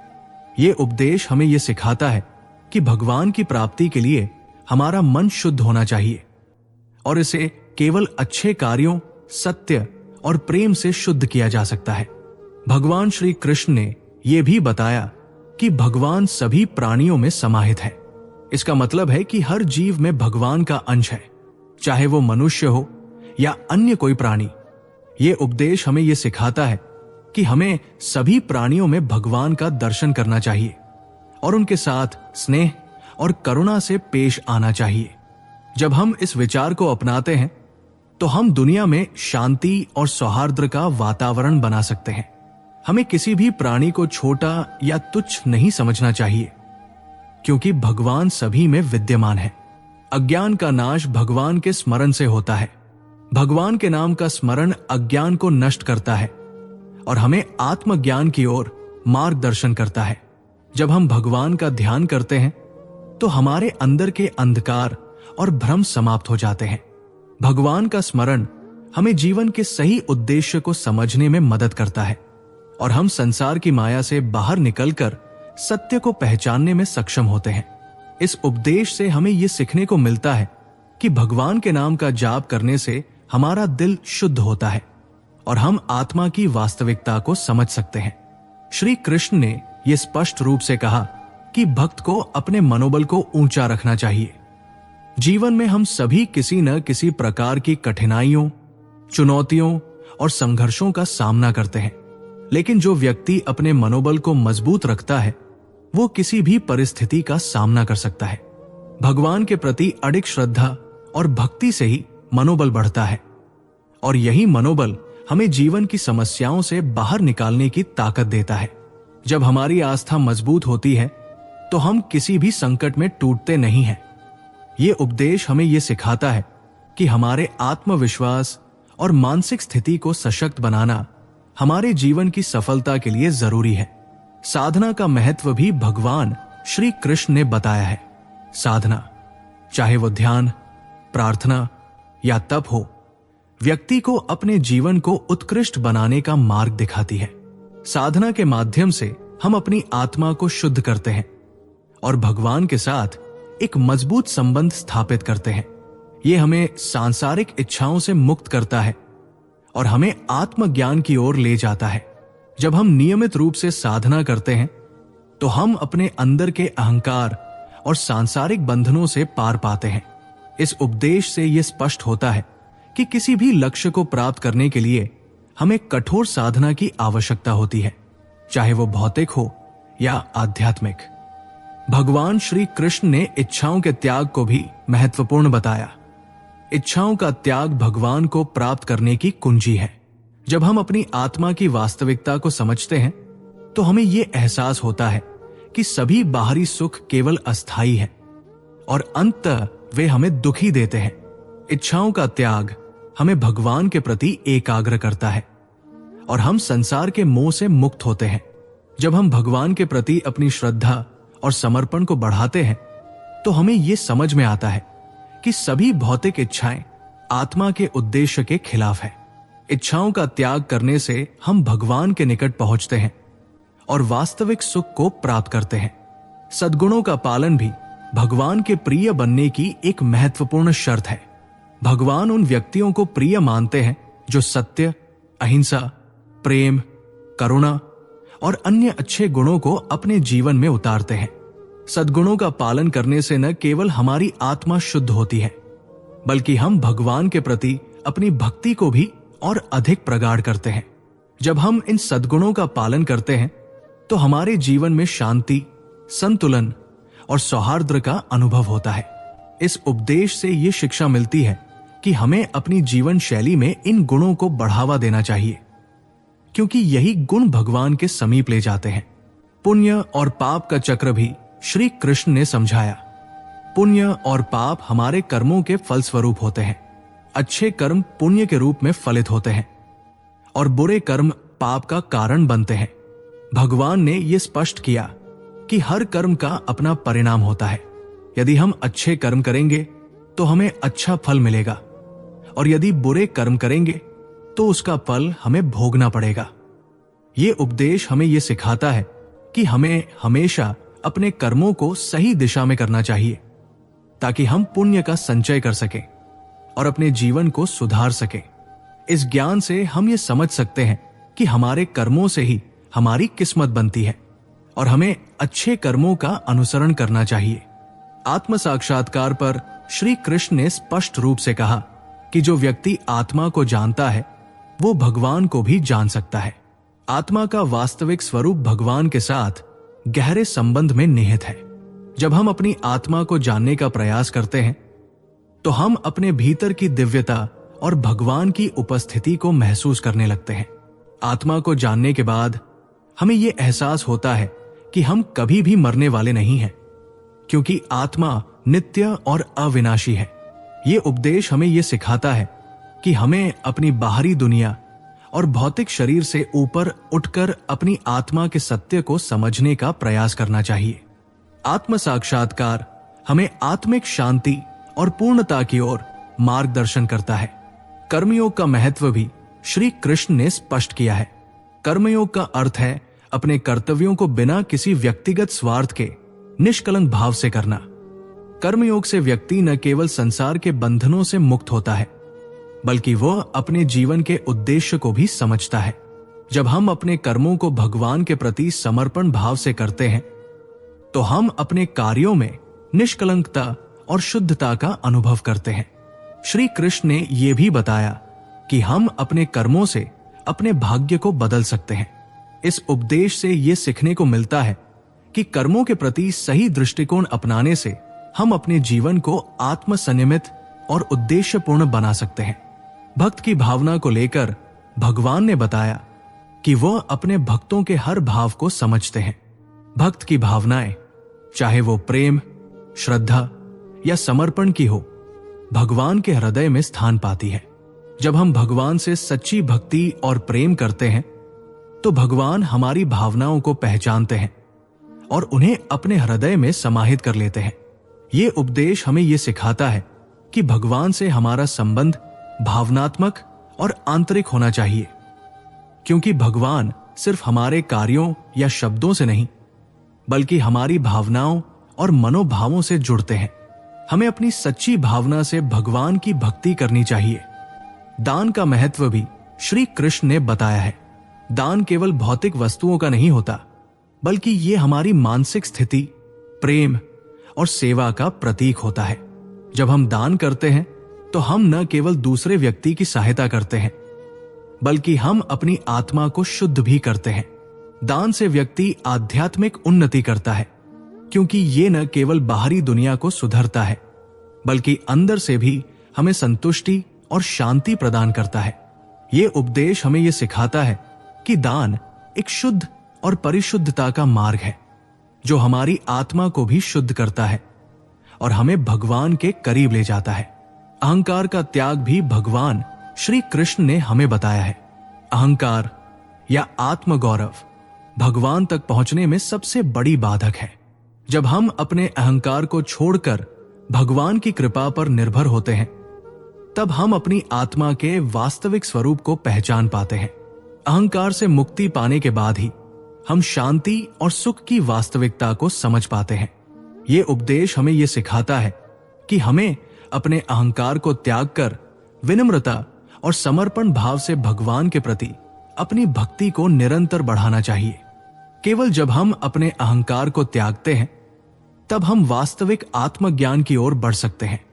A: ये उपदेश हमें यह सिखाता है कि भगवान की प्राप्ति के लिए हमारा मन शुद्ध होना चाहिए और इसे केवल अच्छे कार्यों, सत्य और प्रेम से शुद्ध किया जा सकता है। भगवान श्री कृष्ण ने यह भी बताया कि भगवान सभी प्राणियों में समाहित है। इसका मतलब है कि हर जीव में भगवान का अंश है, चाहे वो मनुष्य हो या अन्य कोई प्राणी। यह उपदेश हमें यह सिखाता है कि हमें सभी प्राणियों में भगवान का दर्शन करना चाहिए और उनके साथ स्नेह और करुणा से पेश आना चाहिए। जब हम इस विचार को अपनाते हैं तो हम दुनिया में शांति और सौहार्द का वातावरण बना सकते हैं। हमें किसी भी प्राणी को छोटा या तुच्छ नहीं समझना चाहिए, क्योंकि भगवान सभी में विद्यमान है। अज्ञान का नाश भगवान के स्मरण से होता है। भगवान के नाम का स्मरण अज्ञान को नष्ट करता है और हमें आत्मज्ञान की ओर मार्गदर्शन करता है। जब हम भगवान का ध्यान करते हैं तो हमारे अंदर के अंधकार और भ्रम समाप्त हो जाते हैं। भगवान का स्मरण हमें जीवन के सही उद्देश्य को समझने में मदद करता है और हम संसार की माया से बाहर निकलकर सत्य को पहचानने में सक्षम होते हैं। इस उपदेश से हमें यह सीखने को मिलता है कि भगवान के नाम का जाप करने से हमारा दिल शुद्ध होता है और हम आत्मा की वास्तविकता को समझ सकते हैं। श्री कृष्ण ने यह स्पष्ट रूप से कहा कि भक्त को अपने मनोबल को ऊंचा रखना चाहिए। जीवन में हम सभी किसी न किसी प्रकार की कठिनाइयों, चुनौतियों और संघर्षों का सामना करते हैं, लेकिन जो व्यक्ति अपने मनोबल को मजबूत रखता है वो किसी भी परिस्थिति का सामना कर सकता है। भगवान के प्रति अडिग श्रद्धा और भक्ति से ही मनोबल बढ़ता है और यही मनोबल हमें जीवन की समस्याओं से बाहर निकालने की ताकत देता है। जब हमारी आस्था मजबूत होती है तो हम किसी भी संकट में टूटते नहीं हैं। ये उपदेश हमें यह सिखाता है कि हमारे आत्मविश्वास और मानसिक स्थिति को सशक्त बनाना हमारे जीवन की सफलता के लिए जरूरी है। साधना का महत्व भी भगवान श्री कृष्ण ने बताया है। साधना, चाहे वो ध्यान, प्रार्थना या तप हो, व्यक्ति को अपने जीवन को उत्कृष्ट बनाने का मार्ग दिखाती है। साधना के माध्यम से हम अपनी आत्मा को शुद्ध करते हैं और भगवान के साथ एक मजबूत संबंध स्थापित करते हैं। ये हमें सांसारिक इच्छाओं से मुक्त करता है और हमें आत्मज्ञान की ओर ले जाता है। जब हम नियमित रूप से साधना करते हैं तो हम अपने अंदर के अहंकार और सांसारिक बंधनों से पार पाते हैं। इस उपदेश से यह स्पष्ट होता है कि किसी भी लक्ष्य को प्राप्त करने के लिए हमें कठोर साधना की आवश्यकता होती है, चाहे वो भौतिक हो या आध्यात्मिक। भगवान श्री कृष्ण ने इच्छाओं के त्याग को भी महत्वपूर्ण बताया। इच्छाओं का त्याग भगवान को प्राप्त करने की कुंजी है। जब हम अपनी आत्मा की वास्तविकता को समझते हैं तो हमें यह एहसास होता है कि सभी बाहरी सुख केवल अस्थायी है और अंततः वे हमें दुखी देते हैं। इच्छाओं का त्याग हमें भगवान के प्रति एकाग्र करता है और हम संसार के मोह से मुक्त होते हैं। जब हम भगवान के प्रति अपनी श्रद्धा और समर्पण को बढ़ाते हैं तो हमें यह समझ में आता है कि सभी भौतिक इच्छाएं आत्मा के उद्देश्य के खिलाफ है। इच्छाओं का त्याग करने से हम भगवान के निकट पहुंचते हैं और वास्तविक सुख को प्राप्त करते हैं। सद्गुणों का पालन भी भगवान के प्रिय बनने की एक महत्वपूर्ण शर्त है। भगवान उन व्यक्तियों को प्रिय मानते हैं जो सत्य, अहिंसा, प्रेम, करुणा और अन्य अच्छे गुणों को अपने जीवन में उतारते हैं। सद्गुणों का पालन करने से न केवल हमारी आत्मा शुद्ध होती है, बल्कि हम भगवान के प्रति अपनी भक्ति को भी और अधिक प्रगाढ़ करते हैं। जब हम इन सद्गुणों का पालन करते हैं तो हमारे जीवन में शांति, संतुलन और सौहार्द का अनुभव होता है। इस उपदेश से ये शिक्षा मिलती है कि हमें अपनी जीवन शैली में इन गुणों को बढ़ावा देना चाहिए, क्योंकि यही गुण भगवान के समीप ले जाते हैं। पुण्य और पाप का चक्र भी श्री कृष्ण ने समझाया। पुण्य और पाप हमारे कर्मों के फलस्वरूप होते हैं। अच्छे कर्म पुण्य के रूप में फलित होते हैं और बुरे कर्म पाप का कारण बनते हैं। भगवान ने यह स्पष्ट किया कि हर कर्म का अपना परिणाम होता है। यदि हम अच्छे कर्म करेंगे तो हमें अच्छा फल मिलेगा, और यदि बुरे कर्म करेंगे तो उसका फल हमें भोगना पड़ेगा। ये उपदेश हमें यह सिखाता है कि हमें हमेशा अपने कर्मों को सही दिशा में करना चाहिए, ताकि हम पुण्य का संचय कर सकें और अपने जीवन को सुधार सकें। इस ज्ञान से हम ये समझ सकते हैं कि हमारे कर्मों से ही हमारी किस्मत बनती है और हमें अच्छे कर्मों का अनुसरण करना चाहिए। आत्म साक्षात्कार पर श्री कृष्ण ने स्पष्ट रूप से कहा कि जो व्यक्ति आत्मा को जानता है वो भगवान को भी जान सकता है। आत्मा का वास्तविक स्वरूप भगवान के साथ गहरे संबंध में निहित है। जब हम अपनी आत्मा को जानने का प्रयास करते हैं तो हम अपने भीतर की दिव्यता और भगवान की उपस्थिति को महसूस करने लगते हैं। आत्मा को जानने के बाद हमें यह एहसास होता है कि हम कभी भी मरने वाले नहीं हैं, क्योंकि आत्मा नित्य और अविनाशी है। ये उपदेश हमें यह सिखाता है कि हमें अपनी बाहरी दुनिया और भौतिक शरीर से ऊपर उठकर अपनी आत्मा के सत्य को समझने का प्रयास करना चाहिए। आत्म साक्षात्कार हमें आत्मिक शांति और पूर्णता की ओर मार्गदर्शन करता है। कर्मयोग का महत्व भी श्री कृष्ण ने स्पष्ट किया है। कर्मयोग का अर्थ है अपने कर्तव्यों को बिना किसी व्यक्तिगत स्वार्थ के निष्कलंक भाव से करना। कर्मयोग से व्यक्ति न केवल संसार के बंधनों से मुक्त होता है, बल्कि वह अपने जीवन के उद्देश्य को भी समझता है। जब हम अपने कर्मों को भगवान के प्रति समर्पण भाव से करते हैं तो हम अपने कार्यों में निष्कलंकता और शुद्धता का अनुभव करते हैं। श्री कृष्ण ने यह भी बताया कि हम अपने कर्मों से अपने भाग्य को बदल सकते हैं। इस उपदेश से यह सीखने को मिलता है कि कर्मों के प्रति सही दृष्टिकोण अपनाने से हम अपने जीवन को आत्मसंयमित और उद्देश्यपूर्ण बना सकते हैं। भक्त की भावना को लेकर भगवान ने बताया कि वह अपने भक्तों के हर भाव को समझते हैं। भक्त की भावनाएं, चाहे वो प्रेम, श्रद्धा या समर्पण की हो, भगवान के हृदय में स्थान पाती है। जब हम भगवान से सच्ची भक्ति और प्रेम करते हैं तो भगवान हमारी भावनाओं को पहचानते हैं और उन्हें अपने हृदय में समाहित कर लेते हैं। ये उपदेश हमें यह सिखाता है कि भगवान से हमारा संबंध भावनात्मक और आंतरिक होना चाहिए, क्योंकि भगवान सिर्फ हमारे कार्यों या शब्दों से नहीं, बल्कि हमारी भावनाओं और मनोभावों से जुड़ते हैं। हमें अपनी सच्ची भावना से भगवान की भक्ति करनी चाहिए। दान का महत्व भी श्री कृष्ण ने बताया है। दान केवल भौतिक वस्तुओं का नहीं होता, बल्कि ये हमारी मानसिक स्थिति, प्रेम और सेवा का प्रतीक होता है। जब हम दान करते हैं तो हम न केवल दूसरे व्यक्ति की सहायता करते हैं, बल्कि हम अपनी आत्मा को शुद्ध भी करते हैं। दान से व्यक्ति आध्यात्मिक उन्नति करता है, क्योंकि ये न केवल बाहरी दुनिया को सुधारता है, बल्कि अंदर से भी हमें संतुष्टि और शांति प्रदान करता है। ये उपदेश हमें यह सिखाता है कि दान एक शुद्ध और परिशुद्धता का मार्ग है, जो हमारी आत्मा को भी शुद्ध करता है और हमें भगवान के करीब ले जाता है। अहंकार का त्याग भी भगवान श्री कृष्ण ने हमें बताया है। अहंकार या आत्मगौरव भगवान तक पहुंचने में सबसे बड़ी बाधक है। जब हम अपने अहंकार को छोड़कर भगवान की कृपा पर निर्भर होते हैं, तब हम अपनी आत्मा के वास्तविक स्वरूप को पहचान पाते हैं। अहंकार से मुक्ति पाने के बाद ही हम शांति और सुख की वास्तविकता को समझ पाते हैं। ये उपदेश हमें यह सिखाता है कि हमें अपने अहंकार को त्याग कर विनम्रता और समर्पण भाव से भगवान के प्रति अपनी भक्ति को निरंतर बढ़ाना चाहिए। केवल जब हम अपने अहंकार को त्यागते हैं, तब हम वास्तविक आत्मज्ञान की ओर बढ़ सकते हैं।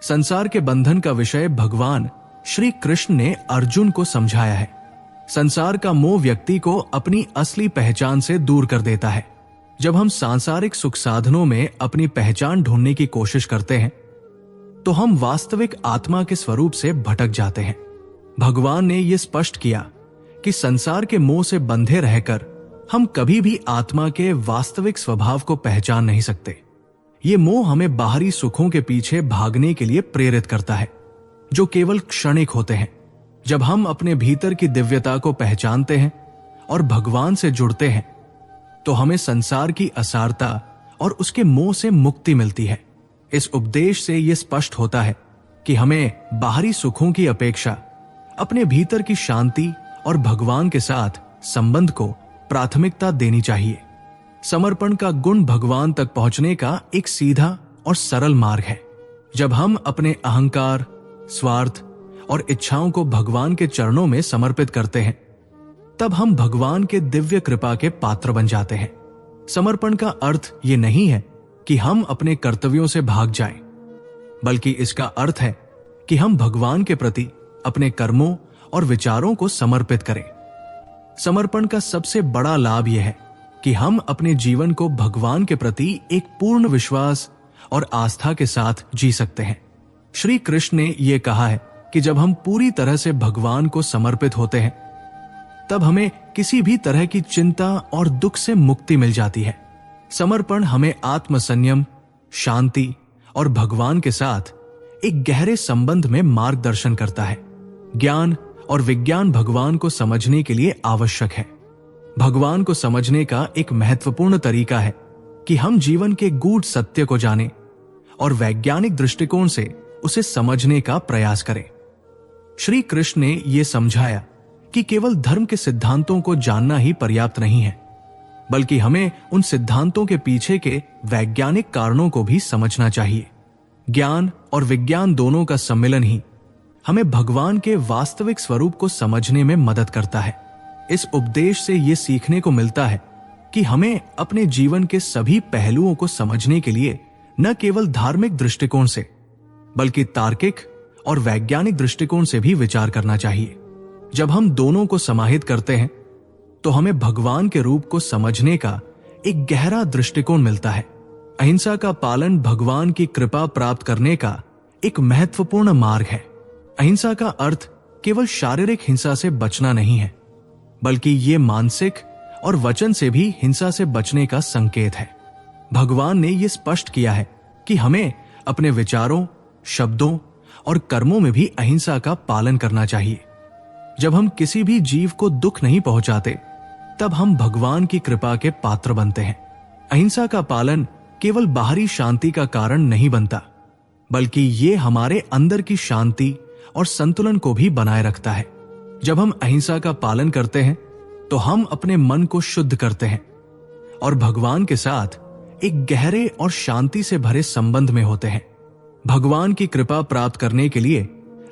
A: संसार के बंधन का विषय भगवान श्री कृष्ण ने अर्जुन को समझाया है। संसार का मोह व्यक्ति को अपनी असली पहचान से दूर कर देता है। जब हम सांसारिक सुख साधनों में अपनी पहचान ढूंढने की कोशिश करते हैं, तो हम वास्तविक आत्मा के स्वरूप से भटक जाते हैं। भगवान ने यह स्पष्ट किया कि संसार के मोह से बंधे रहकर हम कभी भी आत्मा के वास्तविक स्वभाव को पहचान नहीं सकते। ये मोह हमें बाहरी सुखों के पीछे भागने के लिए प्रेरित करता है, जो केवल क्षणिक होते हैं। जब हम अपने भीतर की दिव्यता को पहचानते हैं और भगवान से जुड़ते हैं, तो हमें संसार की असारता और उसके मोह से मुक्ति मिलती है। इस उपदेश से यह स्पष्ट होता है कि हमें बाहरी सुखों की अपेक्षा अपने भीतर की शांति और भगवान के साथ संबंध को प्राथमिकता देनी चाहिए। समर्पण का गुण भगवान तक पहुंचने का एक सीधा और सरल मार्ग है। जब हम अपने अहंकार, स्वार्थ और इच्छाओं को भगवान के चरणों में समर्पित करते हैं, तब हम भगवान के दिव्य कृपा के पात्र बन जाते हैं। समर्पण का अर्थ ये नहीं है कि हम अपने कर्तव्यों से भाग जाएं, बल्कि इसका अर्थ है कि हम भगवान के प्रति अपने कर्मों और विचारों को समर्पित करें। समर्पण का सबसे बड़ा लाभ यह है कि हम अपने जीवन को भगवान के प्रति एक पूर्ण विश्वास और आस्था के साथ जी सकते हैं। श्री कृष्ण ने यह कहा है कि जब हम पूरी तरह से भगवान को समर्पित होते हैं, तब हमें किसी भी तरह की चिंता और दुख से मुक्ति मिल जाती है। समर्पण हमें आत्मसंयम, शांति और भगवान के साथ एक गहरे संबंध में मार्गदर्शन करता है। ज्ञान और विज्ञान भगवान को समझने के लिए आवश्यक है। भगवान को समझने का एक महत्वपूर्ण तरीका है कि हम जीवन के गूढ़ सत्य को जानें और वैज्ञानिक दृष्टिकोण से उसे समझने का प्रयास करें। श्री कृष्ण ने यह समझाया कि केवल धर्म के सिद्धांतों को जानना ही पर्याप्त नहीं है, बल्कि हमें उन सिद्धांतों के पीछे के वैज्ञानिक कारणों को भी समझना चाहिए। ज्ञान और विज्ञान दोनों का सम्मिलन ही हमें भगवान के वास्तविक स्वरूप को समझने में मदद करता है। इस उपदेश से यह सीखने को मिलता है कि हमें अपने जीवन के सभी पहलुओं को समझने के लिए न केवल धार्मिक दृष्टिकोण से, बल्कि तार्किक और वैज्ञानिक दृष्टिकोण से भी विचार करना चाहिए। जब हम दोनों को समाहित करते हैं, तो हमें भगवान के रूप को समझने का एक गहरा दृष्टिकोण मिलता है। अहिंसा का पालन भगवान की कृपा प्राप्त करने का एक महत्वपूर्ण मार्ग है। अहिंसा का अर्थ केवल शारीरिक हिंसा से बचना नहीं है, बल्कि ये मानसिक और वचन से भी हिंसा से बचने का संकेत है। भगवान ने यह स्पष्ट किया है कि हमें अपने विचारों, शब्दों और कर्मों में भी अहिंसा का पालन करना चाहिए। जब हम किसी भी जीव को दुख नहीं पहुंचाते, तब हम भगवान की कृपा के पात्र बनते हैं। अहिंसा का पालन केवल बाहरी शांति का कारण नहीं बनता, बल्कि ये हमारे अंदर की शांति और संतुलन को भी बनाए रखता है। जब हम अहिंसा का पालन करते हैं, तो हम अपने मन को शुद्ध करते हैं और भगवान के साथ एक गहरे और शांति से भरे संबंध में होते हैं। भगवान की कृपा प्राप्त करने के लिए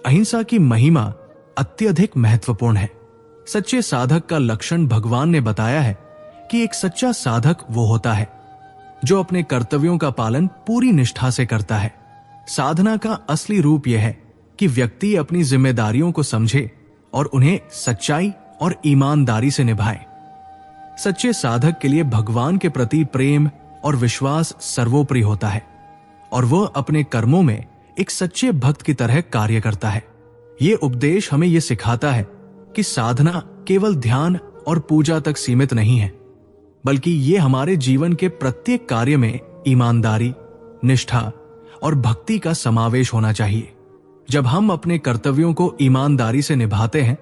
A: अहिंसा की महिमा अत्यधिक महत्वपूर्ण है। सच्चे साधक का लक्षण भगवान ने बताया है कि एक सच्चा साधक वो होता है जो अपने कर्तव्यों का पालन पूरी निष्ठा से करता है। साधना का असली रूप यह है कि व्यक्ति अपनी जिम्मेदारियों को समझे और उन्हें सच्चाई और ईमानदारी से निभाए। सच्चे साधक के लिए भगवान के प्रति प्रेम और विश्वास सर्वोपरि होता है और वह अपने कर्मों में एक सच्चे भक्त की तरह कार्य करता है। ये उपदेश हमें यह सिखाता है कि साधना केवल ध्यान और पूजा तक सीमित नहीं है, बल्कि ये हमारे जीवन के प्रत्येक कार्य में ईमानदारी, निष्ठा और भक्ति का समावेश होना चाहिए। जब हम अपने कर्तव्यों को ईमानदारी से निभाते हैं,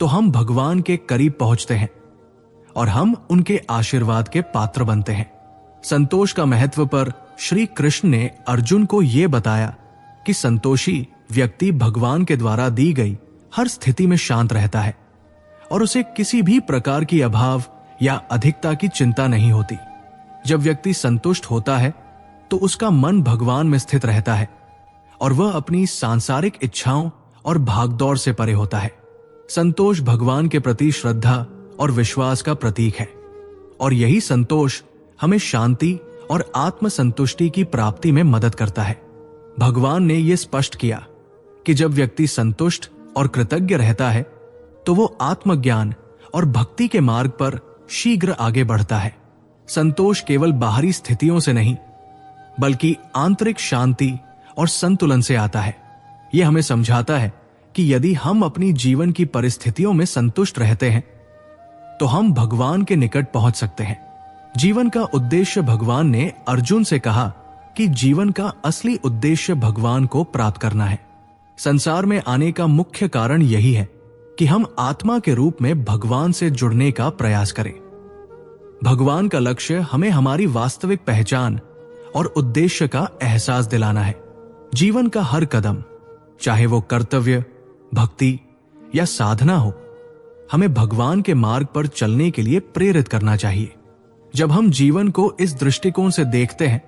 A: तो हम भगवान के करीब पहुंचते हैं और हम उनके आशीर्वाद के पात्र बनते हैं। संतोष का महत्व पर श्री कृष्ण ने अर्जुन को यह बताया कि संतोषी व्यक्ति भगवान के द्वारा दी गई हर स्थिति में शांत रहता है और उसे किसी भी प्रकार की अभाव या अधिकता की चिंता नहीं होती। जब व्यक्ति संतुष्ट होता है, तो उसका मन भगवान में स्थित रहता है और वह अपनी सांसारिक इच्छाओं और भागदौड़ से परे होता है। संतोष भगवान के प्रति श्रद्धा और विश्वास का प्रतीक है और यही संतोष हमें शांति और आत्मसंतुष्टि की प्राप्ति में मदद करता है। भगवान ने यह स्पष्ट किया कि जब व्यक्ति संतुष्ट और कृतज्ञ रहता है, तो वो आत्मज्ञान और भक्ति के मार्ग पर शीघ्र आगे बढ़ता है। संतोष केवल बाहरी स्थितियों से नहीं, बल्कि आंतरिक शांति और संतुलन से आता है। यह हमें समझाता है कि यदि हम अपनी जीवन की परिस्थितियों में संतुष्ट रहते हैं, तो हम भगवान के निकट पहुंच सकते हैं। जीवन का उद्देश्य भगवान ने अर्जुन से कहा कि जीवन का असली उद्देश्य भगवान को प्राप्त करना है। संसार में आने का मुख्य कारण यही है कि हम आत्मा के रूप में भगवान से जुड़ने का प्रयास करें। भगवान का लक्ष्य हमें हमारी वास्तविक पहचान और उद्देश्य का एहसास दिलाना है। जीवन का हर कदम, चाहे वो कर्तव्य, भक्ति या साधना हो, हमें भगवान के मार्ग पर चलने के लिए प्रेरित करना चाहिए। जब हम जीवन को इस दृष्टिकोण से देखते हैं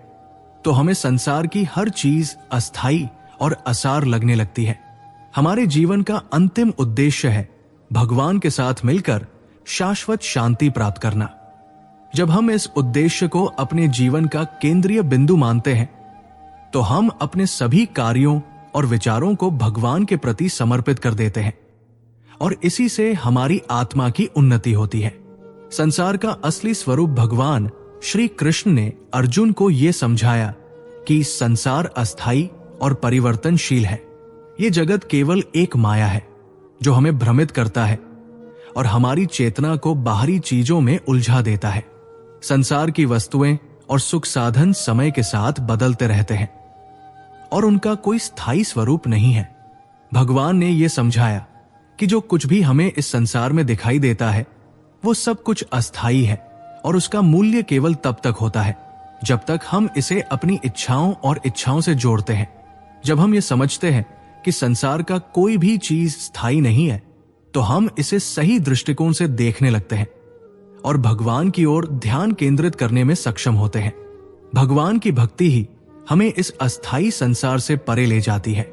A: तो हमें संसार की हर चीज अस्थायी और असार लगने लगती है। हमारे जीवन का अंतिम उद्देश्य है भगवान के साथ मिलकर शाश्वत शांति प्राप्त करना। जब हम इस उद्देश्य को अपने जीवन का केंद्रीय बिंदु मानते हैं तो हम अपने सभी कार्यों और विचारों को भगवान के प्रति समर्पित कर देते हैं और इसी से हमारी आत्मा की उन्नति होती है। संसार का असली स्वरूप भगवान श्री कृष्ण ने अर्जुन को यह समझाया कि संसार अस्थायी और परिवर्तनशील है। ये जगत केवल एक माया है जो हमें भ्रमित करता है और हमारी चेतना को बाहरी चीजों में उलझा देता है। संसार की वस्तुएं और सुख साधन समय के साथ बदलते रहते हैं और उनका कोई स्थायी स्वरूप नहीं है। भगवान ने यह समझाया कि जो कुछ भी हमें इस संसार में दिखाई देता है वो सब कुछ अस्थायी है और उसका मूल्य केवल तब तक होता है जब तक हम इसे अपनी इच्छाओं और इच्छाओं से जोड़ते हैं। जब हम ये समझते हैं कि संसार का कोई भी चीज स्थायी नहीं है तो हम इसे सही दृष्टिकोण से देखने लगते हैं और भगवान की ओर ध्यान केंद्रित करने में सक्षम होते हैं। भगवान की भक्ति ही हमें इस अस्थायी संसार से परे ले जाती है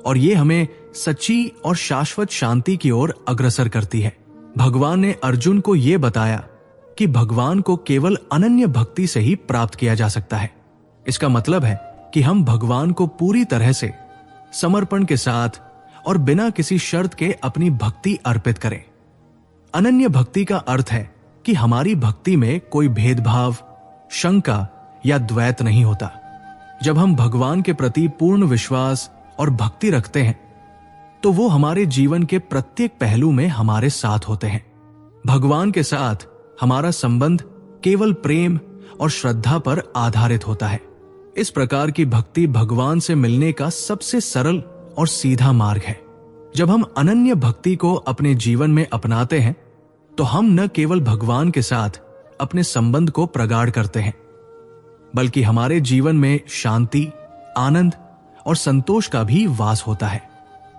A: और ये हमें सच्ची और शाश्वत शांति की ओर अग्रसर करती है। भगवान ने अर्जुन को यह बताया कि भगवान को केवल अनन्य भक्ति से ही प्राप्त किया जा सकता है। इसका मतलब है कि हम भगवान को पूरी तरह से समर्पण के साथ और बिना किसी शर्त के अपनी भक्ति अर्पित करें। अनन्य भक्ति का अर्थ है कि हमारी भक्ति में कोई भेदभाव, शंका या द्वैत नहीं होता। जब हम भगवान के प्रति पूर्ण विश्वास और भक्ति रखते हैं तो वो हमारे जीवन के प्रत्येक पहलू में हमारे साथ होते हैं। भगवान के साथ हमारा संबंध केवल प्रेम और श्रद्धा पर आधारित होता है। इस प्रकार की भक्ति भगवान से मिलने का सबसे सरल और सीधा मार्ग है। जब हम अनन्य भक्ति को अपने जीवन में अपनाते हैं तो हम न केवल भगवान के साथ अपने संबंध को प्रगाढ़ करते हैं बल्कि हमारे जीवन में शांति, आनंद और संतोष का भी वास होता है।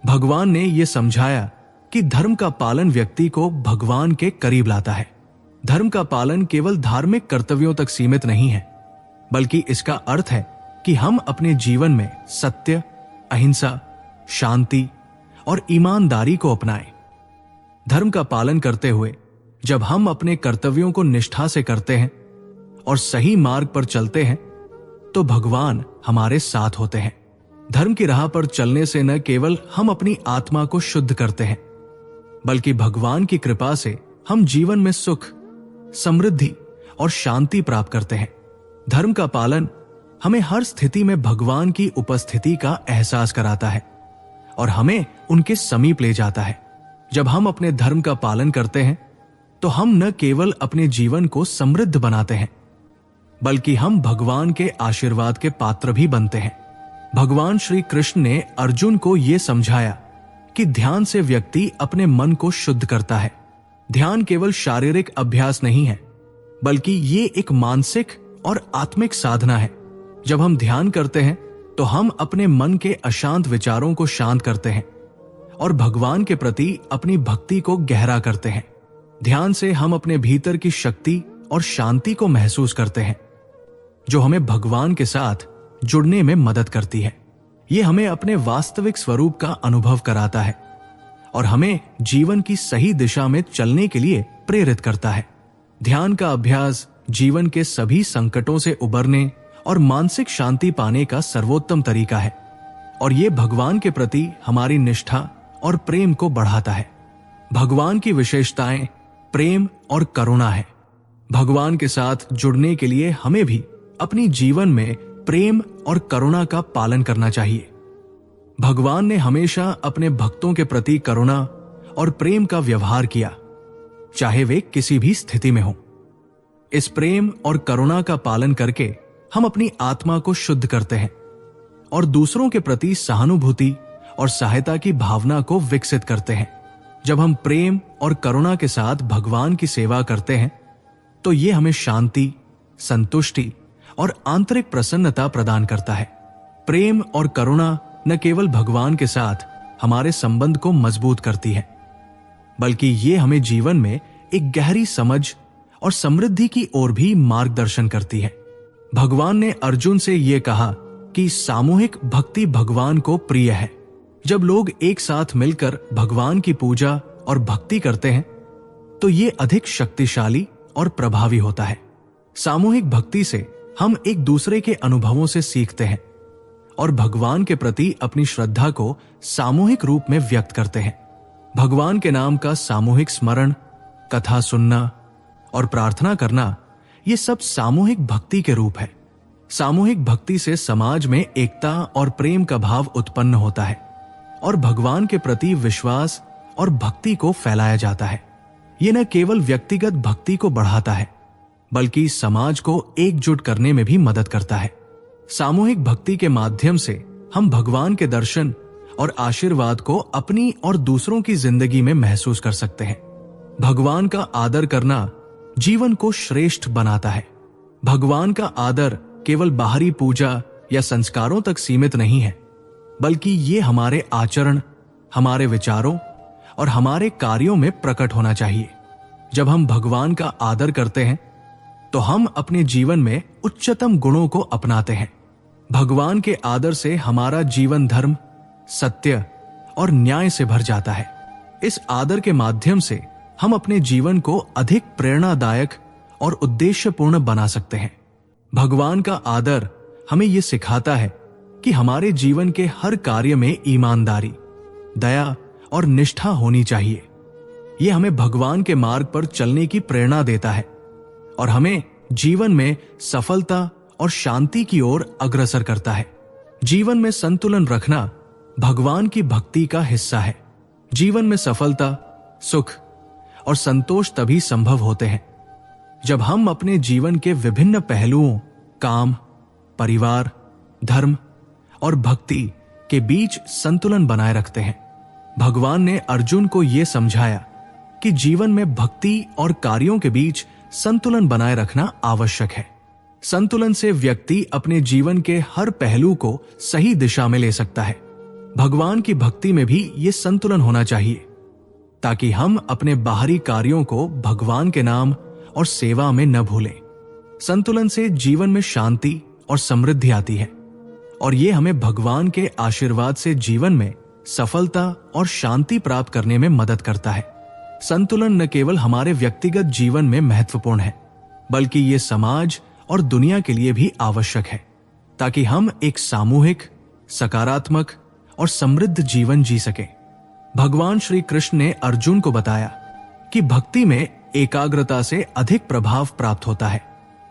A: भगवान ने यह समझाया कि धर्म का पालन व्यक्ति को भगवान के करीब लाता है। धर्म का पालन केवल धार्मिक कर्तव्यों तक सीमित नहीं है बल्कि इसका अर्थ है कि हम अपने जीवन में सत्य, अहिंसा, शांति और ईमानदारी को अपनाएं। धर्म का पालन करते हुए जब हम अपने कर्तव्यों को निष्ठा से करते हैं और सही मार्ग पर चलते हैं तो भगवान हमारे साथ होते हैं। धर्म की राह पर चलने से न केवल हम अपनी आत्मा को शुद्ध करते हैं बल्कि भगवान की कृपा से हम जीवन में सुख, समृद्धि और शांति प्राप्त करते हैं। धर्म का पालन हमें हर स्थिति में भगवान की उपस्थिति का एहसास कराता है और हमें उनके समीप ले जाता है। जब हम अपने धर्म का पालन करते हैं तो हम न केवल अपने जीवन को समृद्ध बनाते हैं बल्कि हम भगवान के आशीर्वाद के पात्र भी बनते हैं। भगवान श्री कृष्ण ने अर्जुन को यह समझाया कि ध्यान से व्यक्ति अपने मन को शुद्ध करता है। ध्यान केवल शारीरिक अभ्यास नहीं है बल्कि ये एक मानसिक और आत्मिक साधना है। जब हम ध्यान करते हैं तो हम अपने मन के अशांत विचारों को शांत करते हैं और भगवान के प्रति अपनी भक्ति को गहरा करते हैं। ध्यान से हम अपने भीतर की शक्ति और शांति को महसूस करते हैं जो हमें भगवान के साथ जुड़ने में मदद करती है। ये हमें अपने वास्तविक स्वरूप का अनुभव कराता है और हमें जीवन की सही दिशा में चलने के लिए प्रेरित करता है। ध्यान का अभ्यास जीवन के सभी संकटों से उबरने और मानसिक शांति पाने का सर्वोत्तम तरीका है और ये भगवान के प्रति हमारी निष्ठा और प्रेम को बढ़ाता है। भगवान की विशेषताएं प्रेम और करुणा है। भगवान के साथ जुड़ने के लिए हमें भी अपनी जीवन में प्रेम और करुणा का पालन करना चाहिए। भगवान ने हमेशा अपने भक्तों के प्रति करुणा और प्रेम का व्यवहार किया, चाहे वे किसी भी स्थिति में हों। इस प्रेम और करुणा का पालन करके हम अपनी आत्मा को शुद्ध करते हैं और दूसरों के प्रति सहानुभूति और सहायता की भावना को विकसित करते हैं। जब हम प्रेम और करुणा के साथ भगवान की सेवा करते हैं तो ये हमें शांति, संतुष्टि और आंतरिक प्रसन्नता प्रदान करता है। प्रेम और करुणा न केवल भगवान के साथ हमारे संबंध को मजबूत करती है, बल्कि ये हमें जीवन में एक गहरी समझ और समृद्धि की ओर भी मार्गदर्शन करती है। भगवान ने अर्जुन से यह कहा कि सामूहिक भक्ति भगवान को प्रिय है। जब लोग एक साथ मिलकर भगवान की पूजा और भक्ति करते हैं तो ये अधिक शक्तिशाली और प्रभावी होता है। सामूहिक भक्ति से हम एक दूसरे के अनुभवों से सीखते हैं और भगवान के प्रति अपनी श्रद्धा को सामूहिक रूप में व्यक्त करते हैं। भगवान के नाम का सामूहिक स्मरण, कथा सुनना और प्रार्थना करना, ये सब सामूहिक भक्ति के रूप है। सामूहिक भक्ति से समाज में एकता और प्रेम का भाव उत्पन्न होता है और भगवान के प्रति विश्वास और भक्ति को फैलाया जाता है। ये न केवल व्यक्तिगत भक्ति को बढ़ाता है, बल्कि समाज को एकजुट करने में भी मदद करता है। सामूहिक भक्ति के माध्यम से हम भगवान के दर्शन और आशीर्वाद को अपनी और दूसरों की जिंदगी में महसूस कर सकते हैं। भगवान का आदर करना जीवन को श्रेष्ठ बनाता है। भगवान का आदर केवल बाहरी पूजा या संस्कारों तक सीमित नहीं है, बल्कि ये हमारे आचरण, हमारे विचारों और हमारे कार्यों में प्रकट होना चाहिए। जब हम भगवान का आदर करते हैं तो हम अपने जीवन में उच्चतम गुणों को अपनाते हैं। भगवान के आदर से हमारा जीवन धर्म, सत्य और न्याय से भर जाता है। इस आदर के माध्यम से हम अपने जीवन को अधिक प्रेरणादायक और उद्देश्यपूर्ण बना सकते हैं। भगवान का आदर हमें यह सिखाता है कि हमारे जीवन के हर कार्य में ईमानदारी, दया और निष्ठा होनी चाहिए। यह हमें भगवान के मार्ग पर चलने की प्रेरणा देता है और हमें जीवन में सफलता और शांति की ओर अग्रसर करता है। जीवन में संतुलन रखना भगवान की भक्ति का हिस्सा है। जीवन में सफलता, सुख और संतोष तभी संभव होते हैं जब हम अपने जीवन के विभिन्न पहलुओं, काम, परिवार, धर्म और भक्ति के बीच संतुलन बनाए रखते हैं। भगवान ने अर्जुन को यह समझाया कि जीवन में भक्ति और कार्यों के बीच संतुलन बनाए रखना आवश्यक है। संतुलन से व्यक्ति अपने जीवन के हर पहलू को सही दिशा में ले सकता है। भगवान की भक्ति में भी ये संतुलन होना चाहिए ताकि हम अपने बाहरी कार्यों को भगवान के नाम और सेवा में न भूलें। संतुलन से जीवन में शांति और समृद्धि आती है और ये हमें भगवान के आशीर्वाद से जीवन में सफलता और शांति प्राप्त करने में मदद करता है। संतुलन न केवल हमारे व्यक्तिगत जीवन में महत्वपूर्ण है, बल्कि ये समाज और दुनिया के लिए भी आवश्यक है ताकि हम एक सामूहिक, सकारात्मक और समृद्ध जीवन जी सकें। भगवान श्री कृष्ण ने अर्जुन को बताया कि भक्ति में एकाग्रता से अधिक प्रभाव प्राप्त होता है।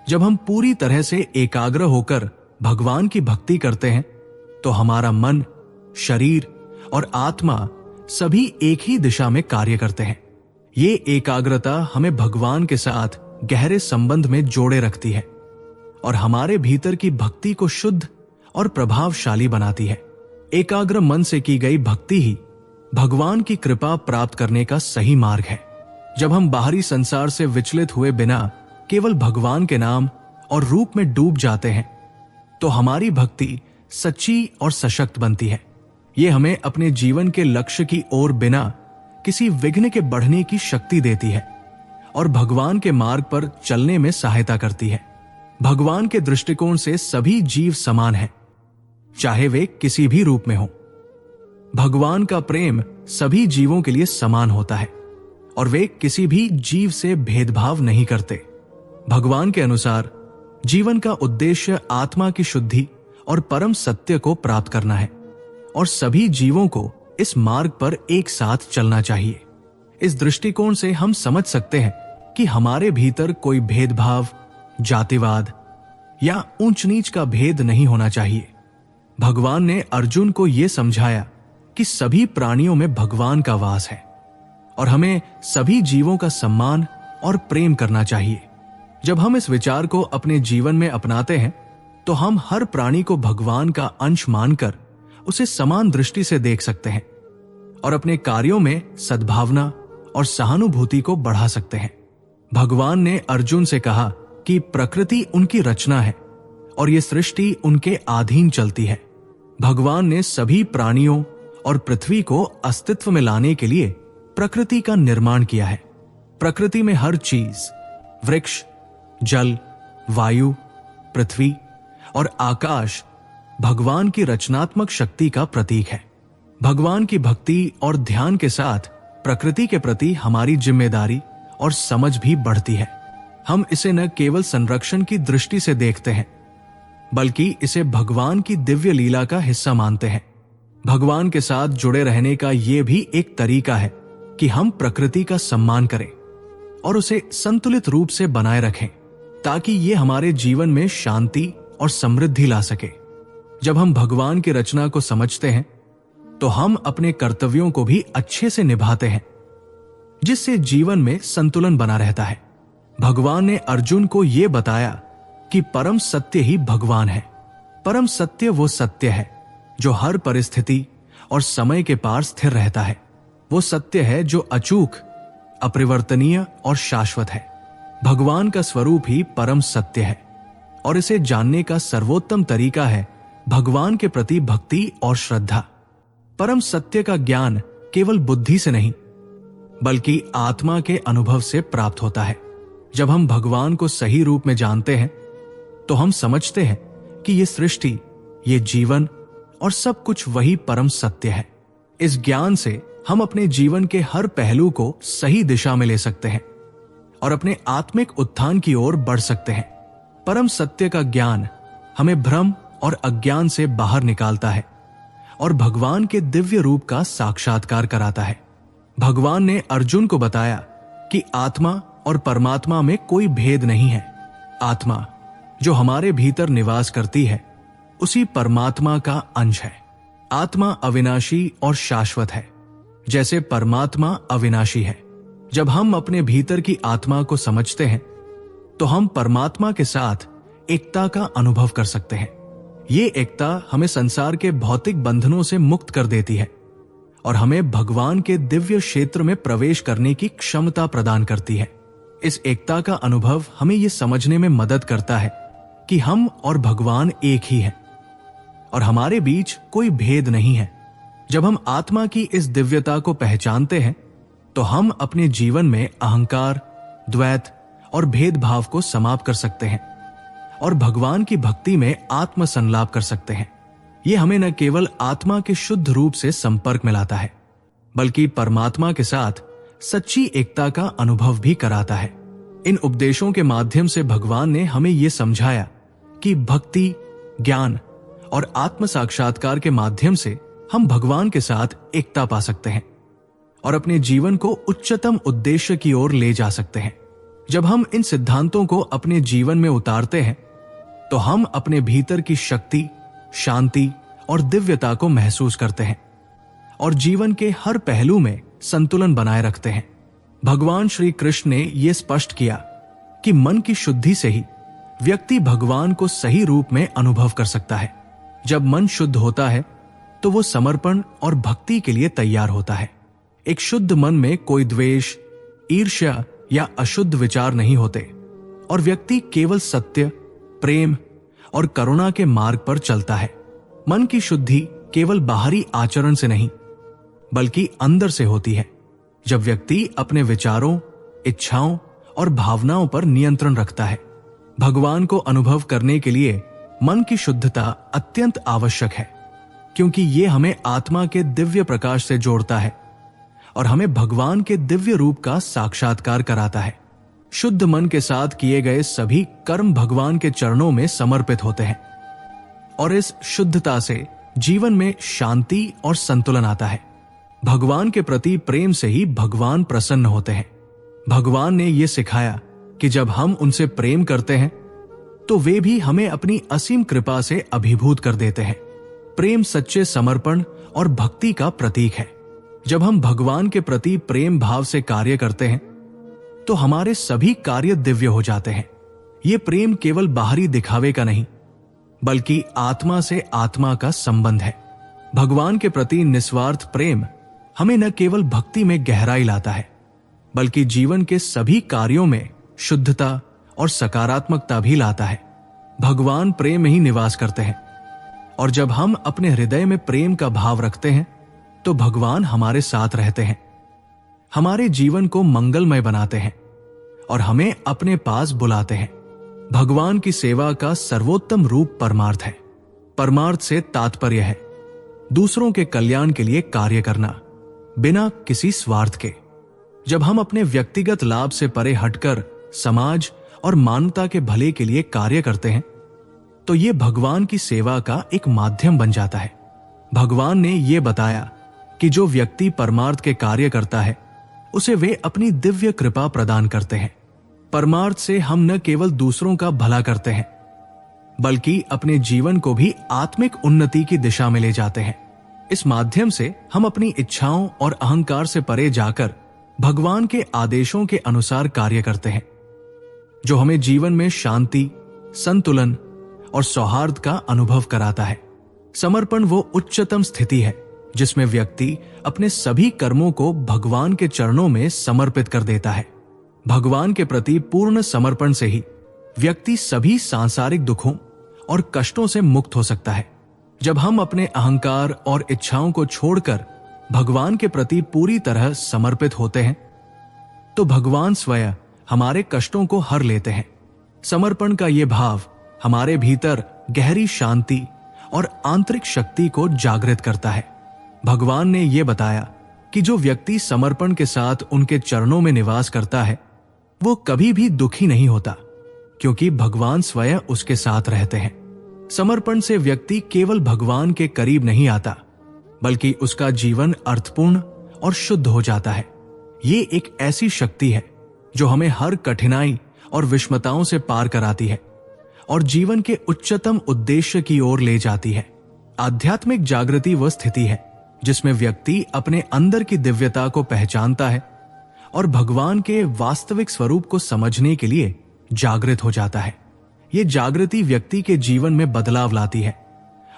A: जब हम पूरी तरह से एकाग्र होकर भगवान की भक्ति करते हैं तो हमारा मन, शरीर और आत्मा सभी एक ही दिशा में कार्य करते हैं। ये एकाग्रता हमें भगवान के साथ गहरे संबंध में जोड़े रखती है और हमारे भीतर की भक्ति को शुद्ध और प्रभावशाली बनाती है। एकाग्र मन से की गई भक्ति ही भगवान की कृपा प्राप्त करने का सही मार्ग है। जब हम बाहरी संसार से विचलित हुए बिना केवल भगवान के नाम और रूप में डूब जाते हैं तो हमारी भक्ति सच्ची और सशक्त बनती है। ये हमें अपने जीवन के लक्ष्य की ओर बिना किसी विघ्न के बढ़ने की शक्ति देती है और भगवान के मार्ग पर चलने में सहायता करती है। भगवान के दृष्टिकोण से सभी जीव समान हैं, चाहे वे किसी भी रूप में हों। भगवान का प्रेम सभी जीवों के लिए समान होता है और वे किसी भी जीव से भेदभाव नहीं करते। भगवान के अनुसार जीवन का उद्देश्य आत्मा की शुद्धि और परम सत्य को प्राप्त करना है और सभी जीवों को इस मार्ग पर एक साथ चलना चाहिए। इस दृष्टिकोण से हम समझ सकते हैं कि हमारे भीतर कोई भेदभाव, जातिवाद या ऊंच नीच का भेद नहीं होना चाहिए। भगवान ने अर्जुन को यह समझाया कि सभी प्राणियों में भगवान का वास है और हमें सभी जीवों का सम्मान और प्रेम करना चाहिए। जब हम इस विचार को अपने जीवन में अपनाते हैं तो हम हर प्राणी को भगवान का अंश मानकर उसे समान दृष्टि से देख सकते हैं और अपने कार्यों में सद्भावना और सहानुभूति को बढ़ा सकते हैं। भगवान ने अर्जुन से कहा कि प्रकृति उनकी रचना है और ये सृष्टि उनके अधीन चलती है। भगवान ने सभी प्राणियों और पृथ्वी को अस्तित्व में लाने के लिए प्रकृति का निर्माण किया है। प्रकृति में हर चीज, वृक्ष, जल, वायु, पृथ्वी और आकाश भगवान की रचनात्मक शक्ति का प्रतीक है। भगवान की भक्ति और ध्यान के साथ प्रकृति के प्रति हमारी जिम्मेदारी और समझ भी बढ़ती है। हम इसे न केवल संरक्षण की दृष्टि से देखते हैं, बल्कि इसे भगवान की दिव्य लीला का हिस्सा मानते हैं। भगवान के साथ जुड़े रहने का यह भी एक तरीका है कि हम प्रकृति का सम्मान करें और उसे संतुलित रूप से बनाए रखें, ताकि ये हमारे जीवन में शांति और समृद्धि ला सके। जब हम भगवान की रचना को समझते हैं तो हम अपने कर्तव्यों को भी अच्छे से निभाते हैं, जिससे जीवन में संतुलन बना रहता है। भगवान ने अर्जुन को यह बताया कि परम सत्य ही भगवान है। परम सत्य वो सत्य है जो हर परिस्थिति और समय के पार स्थिर रहता है। वो सत्य है जो अचूक, अपरिवर्तनीय और शाश्वत है। भगवान का स्वरूप ही परम सत्य है और इसे जानने का सर्वोत्तम तरीका है भगवान के प्रति भक्ति और श्रद्धा। परम सत्य का ज्ञान केवल बुद्धि से नहीं, बल्कि आत्मा के अनुभव से प्राप्त होता है। जब हम भगवान को सही रूप में जानते हैं तो हम समझते हैं कि ये सृष्टि, ये जीवन और सब कुछ वही परम सत्य है। इस ज्ञान से हम अपने जीवन के हर पहलू को सही दिशा में ले सकते हैं और अपने आत्मिक उत्थान की ओर बढ़ सकते हैं। परम सत्य का ज्ञान हमें भ्रम और अज्ञान से बाहर निकालता है और भगवान के दिव्य रूप का साक्षात्कार कराता है। भगवान ने अर्जुन को बताया कि आत्मा और परमात्मा में कोई भेद नहीं है। आत्मा जो हमारे भीतर निवास करती है, उसी परमात्मा का अंश है। आत्मा अविनाशी और शाश्वत है, जैसे परमात्मा अविनाशी है। जब हम अपने भीतर की आत्मा को समझते हैं तो हम परमात्मा के साथ एकता का अनुभव कर सकते हैं। ये एकता हमें संसार के भौतिक बंधनों से मुक्त कर देती है और हमें भगवान के दिव्य क्षेत्र में प्रवेश करने की क्षमता प्रदान करती है। इस एकता का अनुभव हमें यह समझने में मदद करता है कि हम और भगवान एक ही हैं और हमारे बीच कोई भेद नहीं है। जब हम आत्मा की इस दिव्यता को पहचानते हैं तो हम अपने जीवन में अहंकार, द्वैत और भेदभाव को समाप्त कर सकते हैं और भगवान की भक्ति में आत्म संलाप कर सकते हैं। यह हमें न केवल आत्मा के शुद्ध रूप से संपर्क में लाता है, बल्कि परमात्मा के साथ सच्ची एकता का अनुभव भी कराता है। इन उपदेशों के माध्यम से भगवान ने हमें यह समझाया कि भक्ति, ज्ञान और आत्म साक्षात्कार के माध्यम से हम भगवान के साथ एकता पा सकते हैं और अपने जीवन को उच्चतम उद्देश्य की ओर ले जा सकते हैं। जब हम इन सिद्धांतों को अपने जीवन में उतारते हैं तो हम अपने भीतर की शक्ति, शांति और दिव्यता को महसूस करते हैं और जीवन के हर पहलू में संतुलन बनाए रखते हैं। भगवान श्री कृष्ण ने यह स्पष्ट किया कि मन की शुद्धि से ही व्यक्ति भगवान को सही रूप में अनुभव कर सकता है। जब मन शुद्ध होता है तो वो समर्पण और भक्ति के लिए तैयार होता है। एक शुद्ध मन में कोई द्वेष, ईर्ष्या या अशुद्ध विचार नहीं होते और व्यक्ति केवल सत्य, प्रेम और करुणा के मार्ग पर चलता है। मन की शुद्धि केवल बाहरी आचरण से नहीं, बल्कि अंदर से होती है। जब व्यक्ति अपने विचारों, इच्छाओं और भावनाओं पर नियंत्रण रखता है। भगवान को अनुभव करने के लिए मन की शुद्धता अत्यंत आवश्यक है, क्योंकि ये हमें आत्मा के दिव्य प्रकाश से जोड़ता है और हमें भगवान के दिव्य रूप का साक्षात्कार कराता है। शुद्ध मन के साथ किए गए सभी कर्म भगवान के चरणों में समर्पित होते हैं और इस शुद्धता से जीवन में शांति और संतुलन आता है। भगवान के प्रति प्रेम से ही भगवान प्रसन्न होते हैं। भगवान ने यह सिखाया कि जब हम उनसे प्रेम करते हैं तो वे भी हमें अपनी असीम कृपा से अभिभूत कर देते हैं। प्रेम सच्चे समर्पण और भक्ति का प्रतीक है। जब हम भगवान के प्रति प्रेम भाव से कार्य करते हैं तो हमारे सभी कार्य दिव्य हो जाते हैं। ये प्रेम केवल बाहरी दिखावे का नहीं, बल्कि आत्मा से आत्मा का संबंध है। भगवान के प्रति निस्वार्थ प्रेम हमें न केवल भक्ति में गहराई लाता है, बल्कि जीवन के सभी कार्यों में शुद्धता और सकारात्मकता भी लाता है। भगवान प्रेम में ही निवास करते हैं और जब हम अपने हृदय में प्रेम का भाव रखते हैं तो भगवान हमारे साथ रहते हैं, हमारे जीवन को मंगलमय बनाते हैं और हमें अपने पास बुलाते हैं। भगवान की सेवा का सर्वोत्तम रूप परमार्थ है। परमार्थ से तात्पर्य है दूसरों के कल्याण के लिए कार्य करना बिना किसी स्वार्थ के। जब हम अपने व्यक्तिगत लाभ से परे हटकर समाज और मानवता के भले के लिए कार्य करते हैं तो ये भगवान की सेवा का एक माध्यम बन जाता है। भगवान ने ये बताया कि जो व्यक्ति परमार्थ के कार्य करता है उसे वे अपनी दिव्य कृपा प्रदान करते हैं। परमार्थ से हम न केवल दूसरों का भला करते हैं बल्कि अपने जीवन को भी आत्मिक उन्नति की दिशा में ले जाते हैं। इस माध्यम से हम अपनी इच्छाओं और अहंकार से परे जाकर भगवान के आदेशों के अनुसार कार्य करते हैं, जो हमें जीवन में शांति, संतुलन और सौहार्द का अनुभव कराता है। समर्पण वो उच्चतम स्थिति है जिसमें व्यक्ति अपने सभी कर्मों को भगवान के चरणों में समर्पित कर देता है। भगवान के प्रति पूर्ण समर्पण से ही व्यक्ति सभी सांसारिक दुखों और कष्टों से मुक्त हो सकता है। जब हम अपने अहंकार और इच्छाओं को छोड़कर भगवान के प्रति पूरी तरह समर्पित होते हैं तो भगवान स्वयं हमारे कष्टों को हर लेते हैं। समर्पण का ये भाव हमारे भीतर गहरी शांति और आंतरिक शक्ति को जागृत करता है। भगवान ने यह बताया कि जो व्यक्ति समर्पण के साथ उनके चरणों में निवास करता है वो कभी भी दुखी नहीं होता, क्योंकि भगवान स्वयं उसके साथ रहते हैं। समर्पण से व्यक्ति केवल भगवान के करीब नहीं आता बल्कि उसका जीवन अर्थपूर्ण और शुद्ध हो जाता है। ये एक ऐसी शक्ति है जो हमें हर कठिनाई और विषमताओं से पार कराती है और जीवन के उच्चतम उद्देश्य की ओर ले जाती है। आध्यात्मिक जागृति वह स्थिति है जिसमें व्यक्ति अपने अंदर की दिव्यता को पहचानता है और भगवान के वास्तविक स्वरूप को समझने के लिए जागृत हो जाता है। ये जागृति व्यक्ति के जीवन में बदलाव लाती है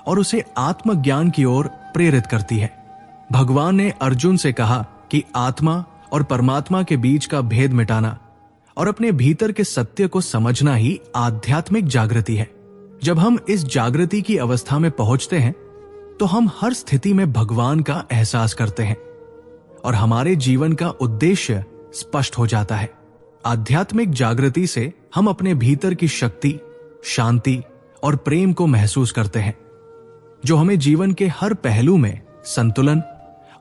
A: और उसे आत्मज्ञान की ओर प्रेरित करती है। भगवान ने अर्जुन से कहा कि आत्मा और परमात्मा के बीच का भेद मिटाना और अपने भीतर के सत्य को समझना ही आध्यात्मिक जागृति है। जब हम इस जागृति की अवस्था में पहुंचते हैं तो हम हर स्थिति में भगवान का एहसास करते हैं और हमारे जीवन का उद्देश्य स्पष्ट हो जाता है। आध्यात्मिक जागृति से हम अपने भीतर की शक्ति, शांति और प्रेम को महसूस करते हैं, जो हमें जीवन के हर पहलू में संतुलन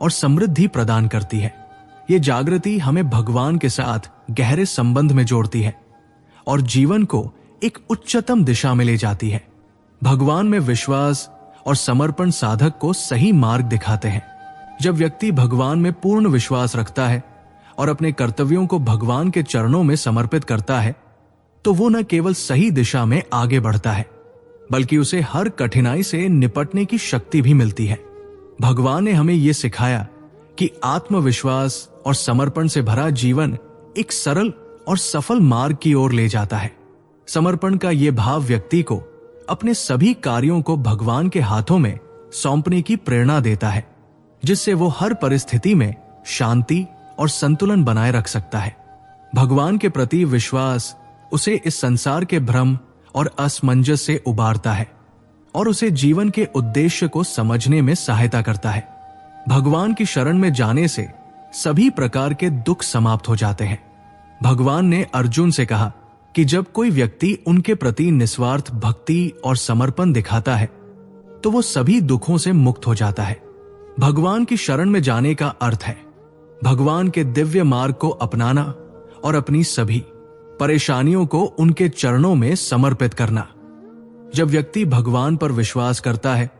A: और समृद्धि प्रदान करती है। ये जागृति हमें भगवान के साथ गहरे संबंध में जोड़ती है और जीवन को एक उच्चतम दिशा में ले जाती है। भगवान में विश्वास और समर्पण साधक को सही मार्ग दिखाते हैं। जब व्यक्ति भगवान में पूर्ण विश्वास रखता है और अपने कर्तव्यों को भगवान के चरणों में समर्पित करता है तो वो न केवल सही दिशा में आगे बढ़ता है बल्कि उसे हर कठिनाई से निपटने की शक्ति भी मिलती है। भगवान ने हमें यह सिखाया कि आत्मविश्वास और समर्पण से भरा जीवन एक सरल और सफल मार्ग की ओर ले जाता है। समर्पण का यह भाव व्यक्ति को अपने सभी कार्यों को भगवान के हाथों में सौंपने की प्रेरणा देता है, जिससे वो हर परिस्थिति में शांति और संतुलन बनाए रख सकता है। भगवान के प्रति विश्वास उसे इस संसार के भ्रम और असमंजस से उबारता है और उसे जीवन के उद्देश्य को समझने में सहायता करता है। भगवान की शरण में जाने से सभी प्रकार के दुख समाप्त हो जाते हैं। भगवान ने अर्जुन से कहा कि जब कोई व्यक्ति उनके प्रति निस्वार्थ भक्ति और समर्पण दिखाता है तो वो सभी दुखों से मुक्त हो जाता है। भगवान की शरण में जाने का अर्थ है भगवान के दिव्य मार्ग को अपनाना और अपनी सभी परेशानियों को उनके चरणों में समर्पित करना। जब व्यक्ति भगवान पर विश्वास करता है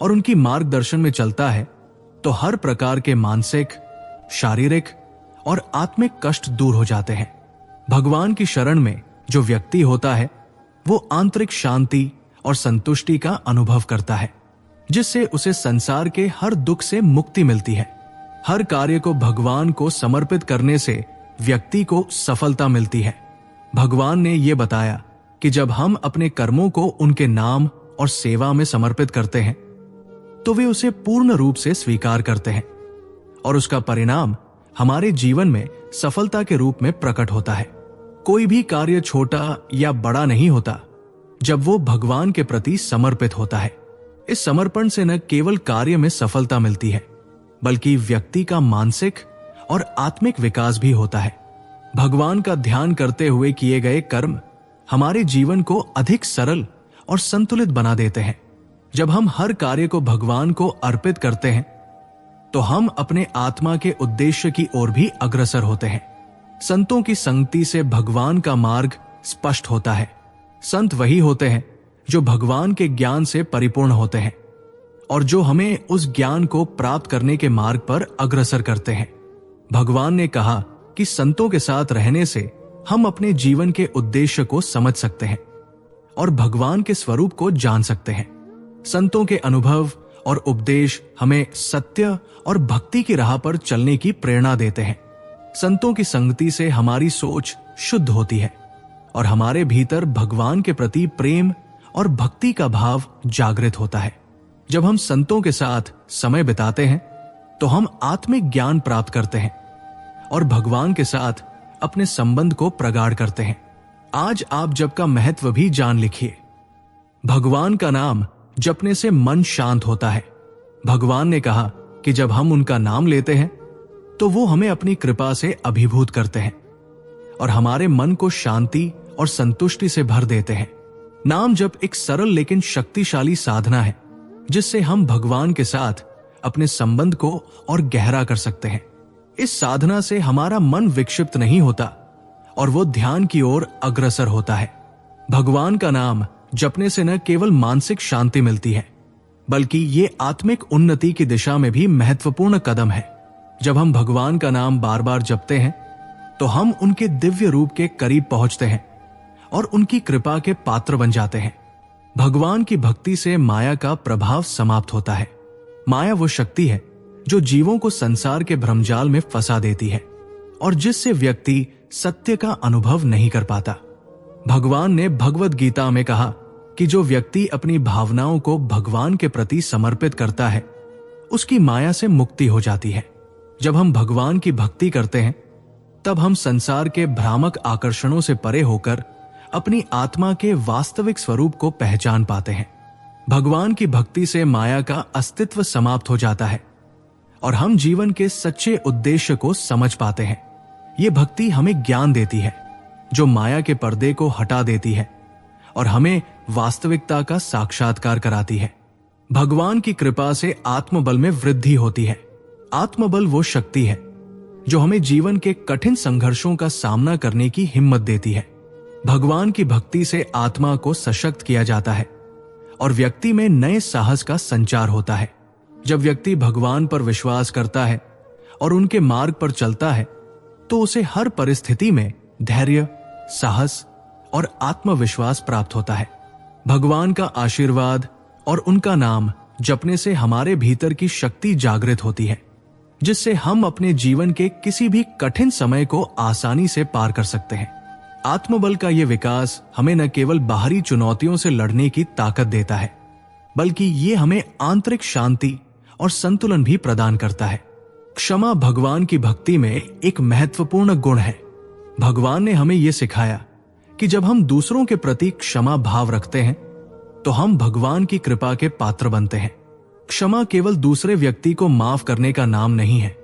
A: और उनकी मार्गदर्शन में चलता है तो हर प्रकार के मानसिक, शारीरिक और आत्मिक कष्ट दूर हो जाते हैं। भगवान की शरण में जो व्यक्ति होता है वो आंतरिक शांति और संतुष्टि का अनुभव करता है, जिससे उसे संसार के हर दुख से मुक्ति मिलती है। हर कार्य को भगवान को समर्पित करने से व्यक्ति को सफलता मिलती है। भगवान ने यह बताया कि जब हम अपने कर्मों को उनके नाम और सेवा में समर्पित करते हैं तो वे उसे पूर्ण रूप से स्वीकार करते हैं और उसका परिणाम हमारे जीवन में सफलता के रूप में प्रकट होता है। कोई भी कार्य छोटा या बड़ा नहीं होता जब वो भगवान के प्रति समर्पित होता है। इस समर्पण से न केवल कार्य में सफलता मिलती है, बल्कि व्यक्ति का मानसिक और आत्मिक विकास भी होता है। भगवान का ध्यान करते हुए किए गए कर्म हमारे जीवन को अधिक सरल और संतुलित बना देते हैं। जब हम हर कार्य को भगवान को अर्पित करते हैं, तो हम अपने आत्मा के उद्देश्य की ओर भी अग्रसर होते हैं। संतों की संगति से भगवान का मार्ग स्पष्ट होता है। संत वही होते हैं जो भगवान के ज्ञान से परिपूर्ण होते हैं और जो हमें उस ज्ञान को प्राप्त करने के मार्ग पर अग्रसर करते हैं। भगवान ने कहा कि संतों के साथ रहने से हम अपने जीवन के उद्देश्य को समझ सकते हैं और भगवान के स्वरूप को जान सकते हैं। संतों के अनुभव और उपदेश हमें सत्य और भक्ति की राह पर चलने की प्रेरणा देते हैं। संतों की संगति से हमारी सोच शुद्ध होती है और हमारे भीतर भगवान के प्रति प्रेम और भक्ति का भाव जागृत होता है। जब हम संतों के साथ समय बिताते हैं, तो हम आत्मिक ज्ञान प्राप्त करते हैं और भगवान के साथ अपने संबंध को प्रगाढ़ करते हैं। आज आप जप का महत्व भी जान लिखिए। भगवान का नाम जपने से मन शांत होता है। भगवान ने कहा कि जब हम उनका नाम लेते हैं, तो वो हमें अपनी कृपा से अभिभूत करते हैं और हमारे मन को शांति और संतुष्टि से भर देते हैं। नाम जप एक सरल लेकिन शक्तिशाली साधना है, जिससे हम भगवान के साथ अपने संबंध को और गहरा कर सकते हैं। इस साधना से हमारा मन विक्षिप्त नहीं होता और वो ध्यान की ओर अग्रसर होता है। भगवान का नाम जपने से न केवल मानसिक शांति मिलती है, बल्कि ये आत्मिक उन्नति की दिशा में भी महत्वपूर्ण कदम है। जब हम भगवान का नाम बार बार जपते हैं, तो हम उनके दिव्य रूप के करीब पहुंचते हैं और उनकी कृपा के पात्र बन जाते हैं। भगवान की भक्ति से माया का प्रभाव समाप्त होता है। माया वो शक्ति है जो जीवों को संसार के भ्रमजाल में फंसा देती है और जिससे व्यक्ति सत्य का अनुभव नहीं कर पाता। भगवान ने भगवद गीता में कहा कि जो व्यक्ति अपनी भावनाओं को भगवान के प्रति समर्पित करता है, उसकी माया से मुक्ति हो जाती है। जब हम भगवान की भक्ति करते हैं, तब हम संसार के भ्रामक आकर्षणों से परे होकर अपनी आत्मा के वास्तविक स्वरूप को पहचान पाते हैं। भगवान की भक्ति से माया का अस्तित्व समाप्त हो जाता है और हम जीवन के सच्चे उद्देश्य को समझ पाते हैं। ये भक्ति हमें ज्ञान देती है, जो माया के पर्दे को हटा देती है और हमें वास्तविकता का साक्षात्कार कराती है। भगवान की कृपा से आत्मबल में वृद्धि होती है। आत्मबल वो शक्ति है जो हमें जीवन के कठिन संघर्षों का सामना करने की हिम्मत देती है। भगवान की भक्ति से आत्मा को सशक्त किया जाता है और व्यक्ति में नए साहस का संचार होता है। जब व्यक्ति भगवान पर विश्वास करता है और उनके मार्ग पर चलता है, तो उसे हर परिस्थिति में धैर्य, साहस और आत्मविश्वास प्राप्त होता है। भगवान का आशीर्वाद और उनका नाम जपने से हमारे भीतर की शक्ति जागृत होती है, जिससे हम अपने जीवन के किसी भी कठिन समय को आसानी से पार कर सकते हैं। आत्मबल का ये विकास हमें न केवल बाहरी चुनौतियों से लड़ने की ताकत देता है, बल्कि ये हमें आंतरिक शांति और संतुलन भी प्रदान करता है। क्षमा भगवान की भक्ति में एक महत्वपूर्ण गुण है। भगवान ने हमें यह सिखाया कि जब हम दूसरों के प्रति क्षमा भाव रखते हैं, तो हम भगवान की कृपा के पात्र बनते हैं। क्षमा केवल दूसरे व्यक्ति को माफ करने का नाम नहीं है,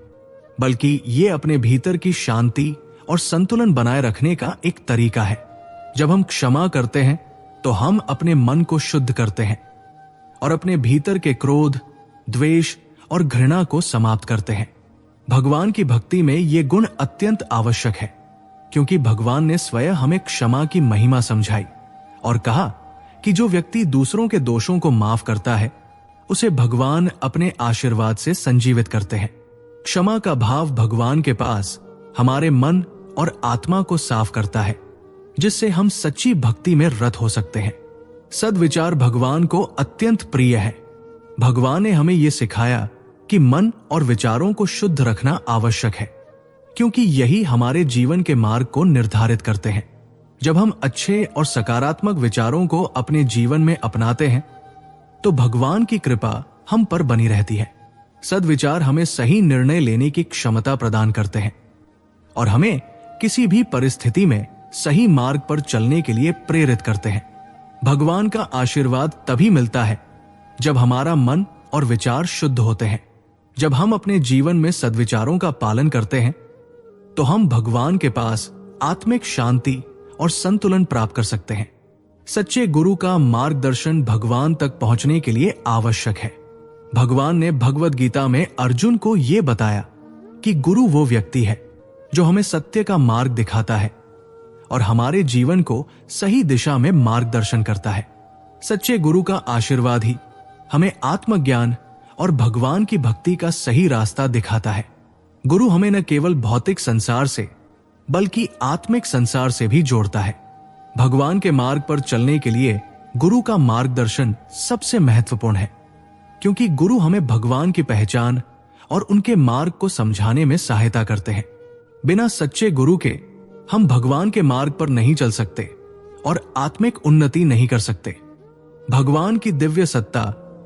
A: बल्कि ये अपने भीतर की शांति और संतुलन बनाए रखने का एक तरीका है। जब हम क्षमा करते हैं, तो हम अपने मन को शुद्ध करते हैं और अपने भीतर के क्रोध, द्वेष और घृणा को समाप्त करते हैं। भगवान की भक्ति में ये गुण अत्यंत आवश्यक है, क्योंकि भगवान ने स्वयं हमें क्षमा की महिमा समझाई और कहा कि जो व्यक्ति दूसरों के दोषों को माफ करता है, उसे भगवान अपने आशीर्वाद से संजीवित करते हैं। क्षमा का भाव भगवान के पास हमारे मन और आत्मा को साफ करता है, जिससे हम सच्ची भक्ति में रत हो सकते हैं। सद्विचार भगवान को अत्यंत प्रिय है। भगवान ने हमें यह सिखाया कि मन और विचारों को शुद्ध रखना आवश्यक है, क्योंकि यही हमारे जीवन के मार्ग को निर्धारित करते हैं। जब हम अच्छे और सकारात्मक विचारों को अपने जीवन में अपनाते हैं, तो भगवान की कृपा हम पर बनी रहती है। सद्विचार हमें सही निर्णय लेने की क्षमता प्रदान करते हैं और हमें किसी भी परिस्थिति में सही मार्ग पर चलने के लिए प्रेरित करते हैं। भगवान का आशीर्वाद तभी मिलता है जब हमारा मन और विचार शुद्ध होते हैं। जब हम अपने जीवन में सद्विचारों का पालन करते हैं तो हम भगवान के पास आत्मिक शांति और संतुलन प्राप्त कर सकते हैं। सच्चे गुरु का मार्गदर्शन भगवान तक पहुंचने के लिए आवश्यक है। भगवान ने भगवद गीता में अर्जुन को यह बताया कि गुरु वो व्यक्ति है जो हमें सत्य का मार्ग दिखाता है और हमारे जीवन को सही दिशा में मार्गदर्शन करता है। सच्चे गुरु का आशीर्वाद ही हमें आत्मज्ञान और भगवान की भक्ति का सही रास्ता दिखाता है। गुरु हमें न केवल भौतिक संसार से बल्कि आत्मिक संसार से भी जोड़ता है। भगवान के मार्ग पर चलने के लिए गुरु का मार्गदर्शन सबसे महत्वपूर्ण है, क्योंकि गुरु हमें भगवान की पहचान और उनके मार्ग को समझाने में सहायता करते हैं। बिना सच्चे गुरु के हम भगवान के मार्ग पर नहीं चल सकते और आत्मिक उन्नति नहीं कर सकते। भगवान की दिव्य सत्ता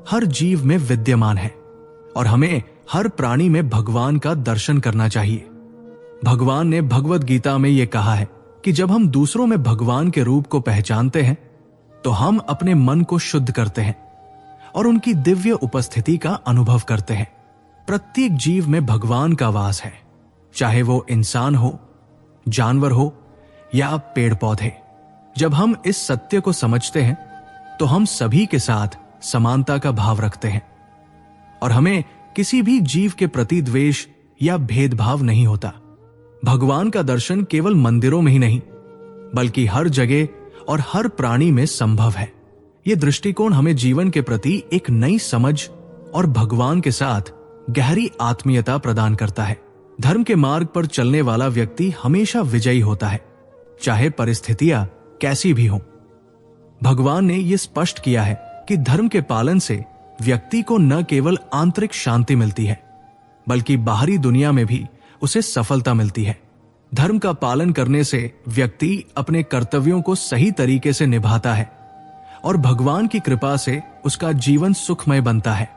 A: हर जीव में विद्यमान है और हमें हर प्राणी में भगवान का दर्शन करना चाहिए। भगवान ने भगवद गीता में यह कहा है कि जब हम दूसरों में भगवान के रूप को पहचानते हैं तो हम अपने मन को शुद्ध करते हैं और उनकी दिव्य उपस्थिति का अनुभव करते हैं। प्रत्येक जीव में भगवान का वास है, चाहे वो इंसान हो, जानवर हो या पेड़ पौधे। जब हम इस सत्य को समझते हैं तो हम सभी के साथ समानता का भाव रखते हैं और हमें किसी भी जीव के प्रति द्वेष या भेदभाव नहीं होता। भगवान का दर्शन केवल मंदिरों में ही नहीं बल्कि हर जगह और हर प्राणी में संभव है। यह दृष्टिकोण हमें जीवन के प्रति एक नई समझ और भगवान के साथ गहरी आत्मीयता प्रदान करता है। धर्म के मार्ग पर चलने वाला व्यक्ति हमेशा विजयी होता है, चाहे परिस्थितियां कैसी भी हों। भगवान ने यह स्पष्ट किया है कि धर्म के पालन से व्यक्ति को न केवल आंतरिक शांति मिलती है बल्कि बाहरी दुनिया में भी उसे सफलता मिलती है। धर्म का पालन करने से व्यक्ति अपने कर्तव्यों को सही तरीके से निभाता है और भगवान की कृपा से उसका जीवन सुखमय बनता है।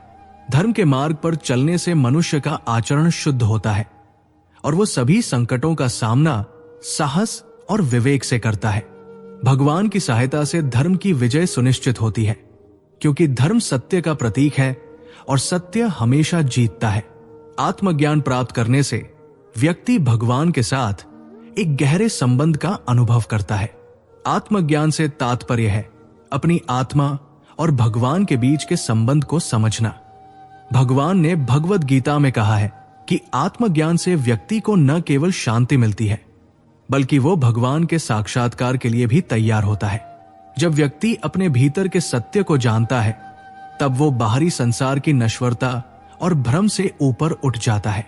A: धर्म के मार्ग पर चलने से मनुष्य का आचरण शुद्ध होता है और वो सभी संकटों का सामना साहस और विवेक से करता है। भगवान की सहायता से धर्म की विजय सुनिश्चित होती है, क्योंकि धर्म सत्य का प्रतीक है और सत्य हमेशा जीतता है। आत्मज्ञान प्राप्त करने से व्यक्ति भगवान के साथ एक गहरे संबंध का अनुभव करता है। आत्मज्ञान से तात्पर्य है अपनी आत्मा और भगवान के बीच के संबंध को समझना। भगवान ने भगवद गीता में कहा है कि आत्मज्ञान से व्यक्ति को न केवल शांति मिलती है बल्कि वो भगवान के साक्षात्कार के लिए भी तैयार होता है। जब व्यक्ति अपने भीतर के सत्य को जानता है तब वो बाहरी संसार की नश्वरता और भ्रम से ऊपर उठ जाता है।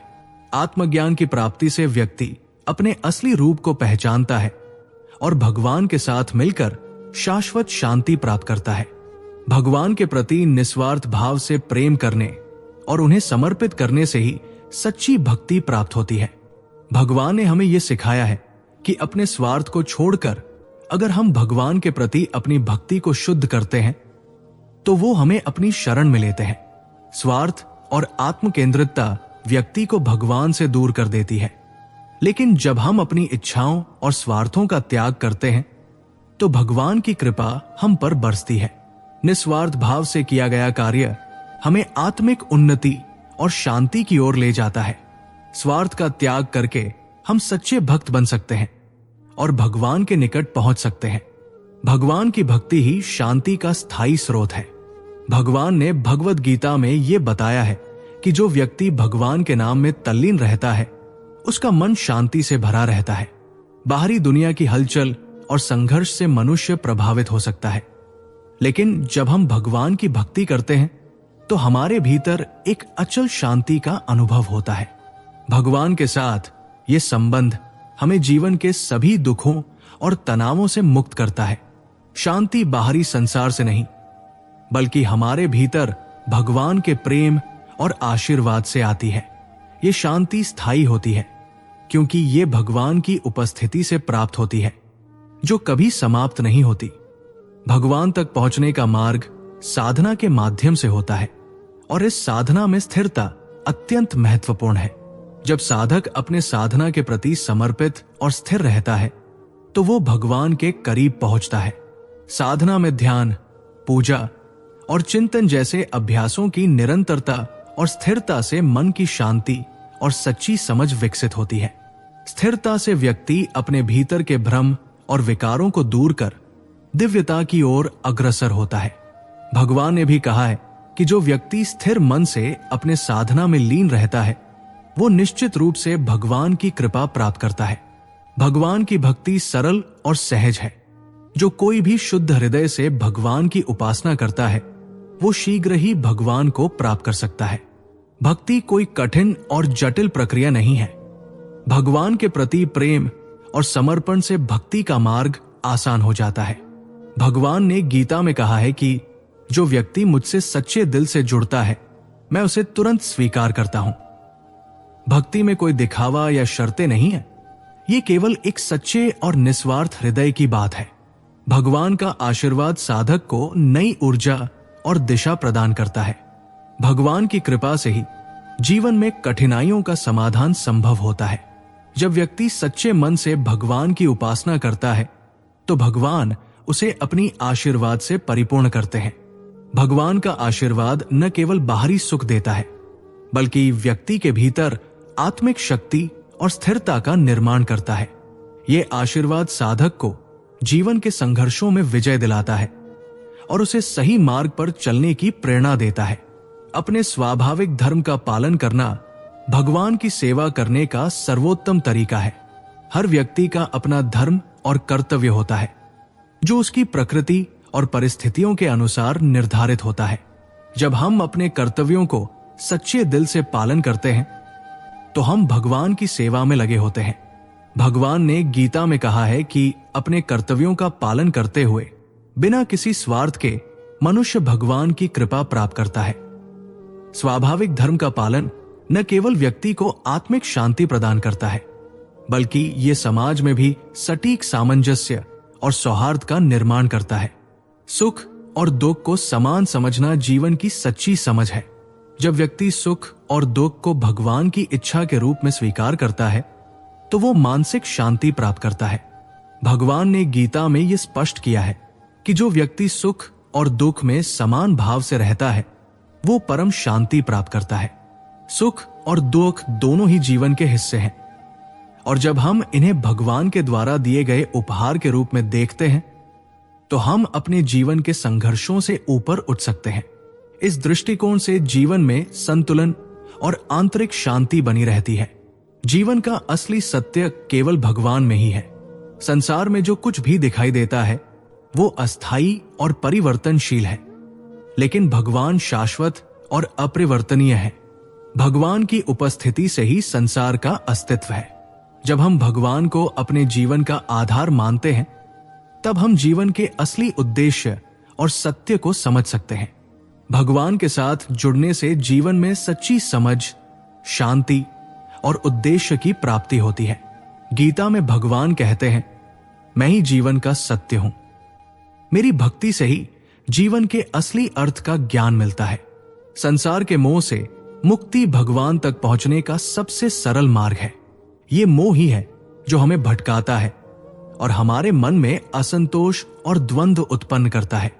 A: आत्मज्ञान की प्राप्ति से व्यक्ति अपने असली रूप को पहचानता है और भगवान के साथ मिलकर शाश्वत शांति प्राप्त करता है। भगवान के प्रति निस्वार्थ भाव से प्रेम करने और उन्हें समर्पित करने से ही सच्ची भक्ति प्राप्त होती है। भगवान ने हमें यह सिखाया है कि अपने स्वार्थ को छोड़कर अगर हम भगवान के प्रति अपनी भक्ति को शुद्ध करते हैं तो वो हमें अपनी शरण में लेते हैं। स्वार्थ और आत्म केंद्रितता व्यक्ति को भगवान से दूर कर देती है, लेकिन जब हम अपनी इच्छाओं और स्वार्थों का त्याग करते हैं तो भगवान की कृपा हम पर बरसती है। निस्वार्थ भाव से किया गया कार्य हमें आत्मिक उन्नति और शांति की ओर ले जाता है। स्वार्थ का त्याग करके हम सच्चे भक्त बन सकते हैं और भगवान के निकट पहुंच सकते हैं। भगवान की भक्ति ही शांति का स्थायी स्रोत है। भगवान ने भगवद गीता में यह बताया है कि जो व्यक्ति भगवान के नाम में तल्लीन रहता है उसका मन शांति से भरा रहता है। बाहरी दुनिया की हलचल और संघर्ष से मनुष्य प्रभावित हो सकता है, लेकिन जब हम भगवान की भक्ति करते हैं तो हमारे भीतर एक अचल शांति का अनुभव होता है। भगवान के साथ ये संबंध हमें जीवन के सभी दुखों और तनावों से मुक्त करता है। शांति बाहरी संसार से नहीं बल्कि हमारे भीतर भगवान के प्रेम और आशीर्वाद से आती है। ये शांति स्थायी होती है क्योंकि ये भगवान की उपस्थिति से प्राप्त होती है जो कभी समाप्त नहीं होती। भगवान तक पहुंचने का मार्ग साधना के माध्यम से होता है और इस साधना में स्थिरता अत्यंत महत्वपूर्ण है। जब साधक अपने साधना के प्रति समर्पित और स्थिर रहता है तो वो भगवान के करीब पहुंचता है। साधना में ध्यान, पूजा और चिंतन जैसे अभ्यासों की निरंतरता और स्थिरता से मन की शांति और सच्ची समझ विकसित होती है। स्थिरता से व्यक्ति अपने भीतर के भ्रम और विकारों को दूर कर दिव्यता की ओर अग्रसर होता है। भगवान ने भी कहा है कि जो व्यक्ति स्थिर मन से अपने साधना में लीन रहता है वो निश्चित रूप से भगवान की कृपा प्राप्त करता है। भगवान की भक्ति सरल और सहज है। जो कोई भी शुद्ध हृदय से भगवान की उपासना करता है वो शीघ्र ही भगवान को प्राप्त कर सकता है। भक्ति कोई कठिन और जटिल प्रक्रिया नहीं है। भगवान के प्रति प्रेम और समर्पण से भक्ति का मार्ग आसान हो जाता है। भगवान ने गीता में कहा है कि जो व्यक्ति मुझसे सच्चे दिल से जुड़ता है मैं उसे तुरंत स्वीकार करता हूं। भक्ति में कोई दिखावा या शर्तें नहीं है। ये केवल एक सच्चे और निस्वार्थ हृदय की बात है। भगवान का आशीर्वाद साधक को नई ऊर्जा और दिशा प्रदान करता है। भगवान की कृपा से ही जीवन में कठिनाइयों का समाधान संभव होता है। जब व्यक्ति सच्चे मन से भगवान की उपासना करता है तो भगवान उसे अपनी आशीर्वाद से परिपूर्ण करते हैं। भगवान का आशीर्वाद न केवल बाहरी सुख देता है बल्कि व्यक्ति के भीतर आत्मिक शक्ति और स्थिरता का निर्माण करता है। ये आशीर्वाद साधक को जीवन के संघर्षों में विजय दिलाता है और उसे सही मार्ग पर चलने की प्रेरणा देता है। अपने स्वाभाविक धर्म का पालन करना भगवान की सेवा करने का सर्वोत्तम तरीका है। हर व्यक्ति का अपना धर्म और कर्तव्य होता है जो उसकी प्रकृति और परिस्थितियों के अनुसार निर्धारित होता है। जब हम अपने कर्तव्यों को सच्चे दिल से पालन करते हैं तो हम भगवान की सेवा में लगे होते हैं। भगवान ने गीता में कहा है कि अपने कर्तव्यों का पालन करते हुए बिना किसी स्वार्थ के मनुष्य भगवान की कृपा प्राप्त करता है। स्वाभाविक धर्म का पालन न केवल व्यक्ति को आत्मिक शांति प्रदान करता है बल्कि ये समाज में भी सटीक सामंजस्य और सौहार्द का निर्माण करता है। सुख और दुख को समान समझना जीवन की सच्ची समझ है। जब व्यक्ति सुख और दुख को भगवान की इच्छा के रूप में स्वीकार करता है तो वो मानसिक शांति प्राप्त करता है। भगवान ने गीता में ये स्पष्ट किया है कि जो व्यक्ति सुख और दुख में समान भाव से रहता है वो परम शांति प्राप्त करता है। सुख और दुख दोनों ही जीवन के हिस्से हैं और जब हम इन्हें भगवान के द्वारा दिए गए उपहार के रूप में देखते हैं तो हम अपने जीवन के संघर्षों से ऊपर उठ सकते हैं। इस दृष्टिकोण से जीवन में संतुलन और आंतरिक शांति बनी रहती है। जीवन का असली सत्य केवल भगवान में ही है। संसार में जो कुछ भी दिखाई देता है वो अस्थायी और परिवर्तनशील है, लेकिन भगवान शाश्वत और अपरिवर्तनीय है। भगवान की उपस्थिति से ही संसार का अस्तित्व है। जब हम भगवान को अपने जीवन का आधार मानते हैं तब हम जीवन के असली उद्देश्य और सत्य को समझ सकते हैं। भगवान के साथ जुड़ने से जीवन में सच्ची समझ, शांति और उद्देश्य की प्राप्ति होती है। गीता में भगवान कहते हैं, मैं ही जीवन का सत्य हूं। मेरी भक्ति से ही जीवन के असली अर्थ का ज्ञान मिलता है। संसार के मोह से मुक्ति भगवान तक पहुंचने का सबसे सरल मार्ग है। ये मोह ही है जो हमें भटकाता है और हमारे मन में असंतोष और द्वंद्व उत्पन्न करता है।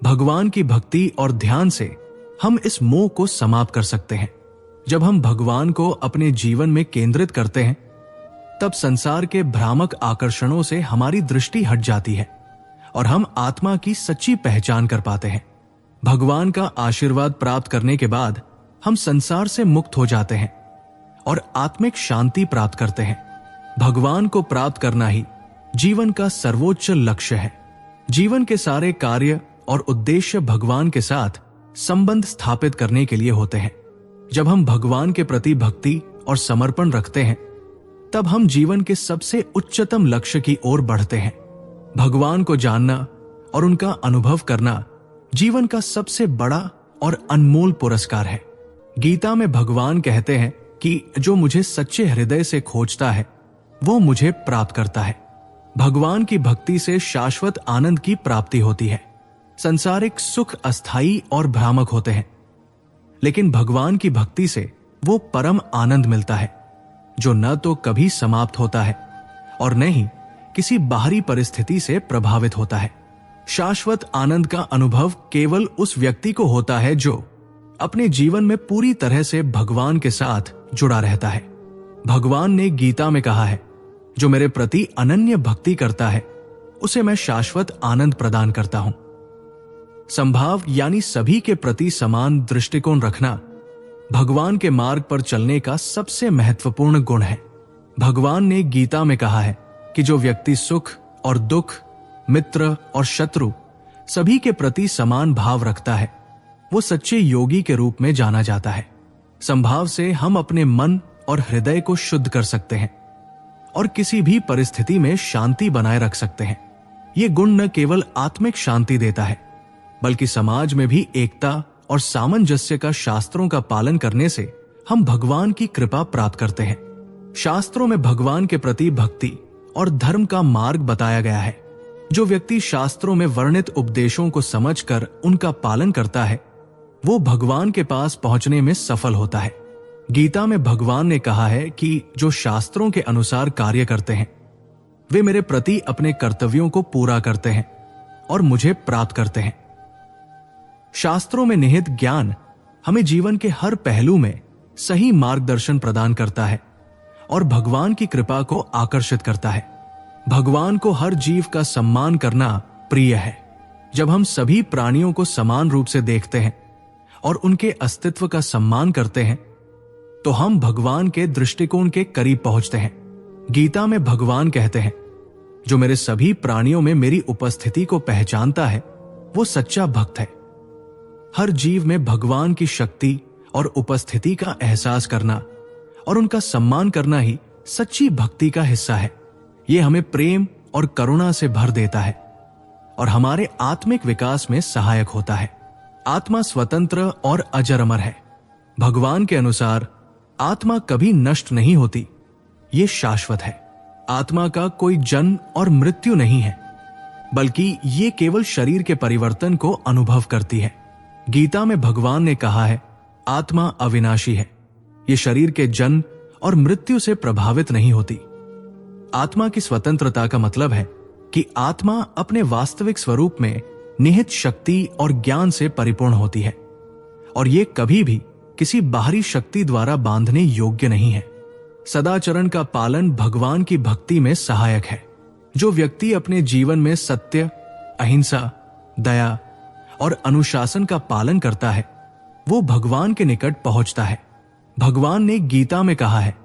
A: भगवान की भक्ति और ध्यान से हम इस मोह को समाप्त कर सकते हैं। जब हम भगवान को अपने जीवन में केंद्रित करते हैं तब संसार के भ्रामक आकर्षणों से हमारी दृष्टि हट जाती है और हम आत्मा की सच्ची पहचान कर पाते हैं। भगवान का आशीर्वाद प्राप्त करने के बाद हम संसार से मुक्त हो जाते हैं और आत्मिक शांति प्राप्त करते हैं। भगवान को प्राप्त करना ही जीवन का सर्वोच्च लक्ष्य है। जीवन के सारे कार्य और उद्देश्य भगवान के साथ संबंध स्थापित करने के लिए होते हैं। जब हम भगवान के प्रति भक्ति और समर्पण रखते हैं तब हम जीवन के सबसे उच्चतम लक्ष्य की ओर बढ़ते हैं। भगवान को जानना और उनका अनुभव करना जीवन का सबसे बड़ा और अनमोल पुरस्कार है। गीता में भगवान कहते हैं कि जो मुझे सच्चे हृदय से खोजता है वो मुझे प्राप्त करता है। भगवान की भक्ति से शाश्वत आनंद की प्राप्ति होती है। संसारिक सुख अस्थायी और भ्रामक होते हैं, लेकिन भगवान की भक्ति से वो परम आनंद मिलता है जो न तो कभी समाप्त होता है और न ही किसी बाहरी परिस्थिति से प्रभावित होता है। शाश्वत आनंद का अनुभव केवल उस व्यक्ति को होता है जो अपने जीवन में पूरी तरह से भगवान के साथ जुड़ा रहता है। भगवान ने गीता में कहा है, जो मेरे प्रति अनन्य भक्ति करता है उसे मैं शाश्वत आनंद प्रदान करता हूं। संभाव यानी सभी के प्रति समान दृष्टिकोण रखना भगवान के मार्ग पर चलने का सबसे महत्वपूर्ण गुण है। भगवान ने गीता में कहा है कि जो व्यक्ति सुख और दुख, मित्र और शत्रु सभी के प्रति समान भाव रखता है वो सच्चे योगी के रूप में जाना जाता है। संभाव से हम अपने मन और हृदय को शुद्ध कर सकते हैं और किसी भी परिस्थिति में शांति बनाए रख सकते हैं। ये गुण न केवल आत्मिक शांति देता है बल्कि समाज में भी एकता और सामंजस्य का शास्त्रों का पालन करने से हम भगवान की कृपा प्राप्त करते हैं। शास्त्रों में भगवान के प्रति भक्ति और धर्म का मार्ग बताया गया है। जो व्यक्ति शास्त्रों में वर्णित उपदेशों को समझकर उनका पालन करता है वो भगवान के पास पहुंचने में सफल होता है। गीता में भगवान ने कहा है कि जो शास्त्रों के अनुसार कार्य करते हैं वे मेरे प्रति अपने कर्तव्यों को पूरा करते हैं और मुझे प्राप्त करते हैं। शास्त्रों में निहित ज्ञान हमें जीवन के हर पहलू में सही मार्गदर्शन प्रदान करता है और भगवान की कृपा को आकर्षित करता है। भगवान को हर जीव का सम्मान करना प्रिय है। जब हम सभी प्राणियों को समान रूप से देखते हैं और उनके अस्तित्व का सम्मान करते हैं तो हम भगवान के दृष्टिकोण के करीब पहुंचते हैं। गीता में भगवान कहते हैं, जो मेरे सभी प्राणियों में मेरी उपस्थिति को पहचानता है वो सच्चा भक्त है। हर जीव में भगवान की शक्ति और उपस्थिति का एहसास करना और उनका सम्मान करना ही सच्ची भक्ति का हिस्सा है। ये हमें प्रेम और करुणा से भर देता है और हमारे आत्मिक विकास में सहायक होता है। आत्मा स्वतंत्र और अजर अमर है। भगवान के अनुसार आत्मा कभी नष्ट नहीं होती, ये शाश्वत है। आत्मा का कोई जन्म और मृत्यु नहीं है बल्कि ये केवल शरीर के परिवर्तन को अनुभव करती है। गीता में भगवान ने कहा है, आत्मा अविनाशी है, ये शरीर के जन्म और मृत्यु से प्रभावित नहीं होती। आत्मा की स्वतंत्रता का मतलब है कि आत्मा अपने वास्तविक स्वरूप में निहित शक्ति और ज्ञान से परिपूर्ण होती है और ये कभी भी किसी बाहरी शक्ति द्वारा बांधने योग्य नहीं है। सदाचरण का पालन भगवान की भक्ति में सहायक है। जो व्यक्ति अपने जीवन में सत्य, अहिंसा, दया और अनुशासन का पालन करता है वो भगवान के निकट पहुंचता है। भगवान ने गीता में कहा है,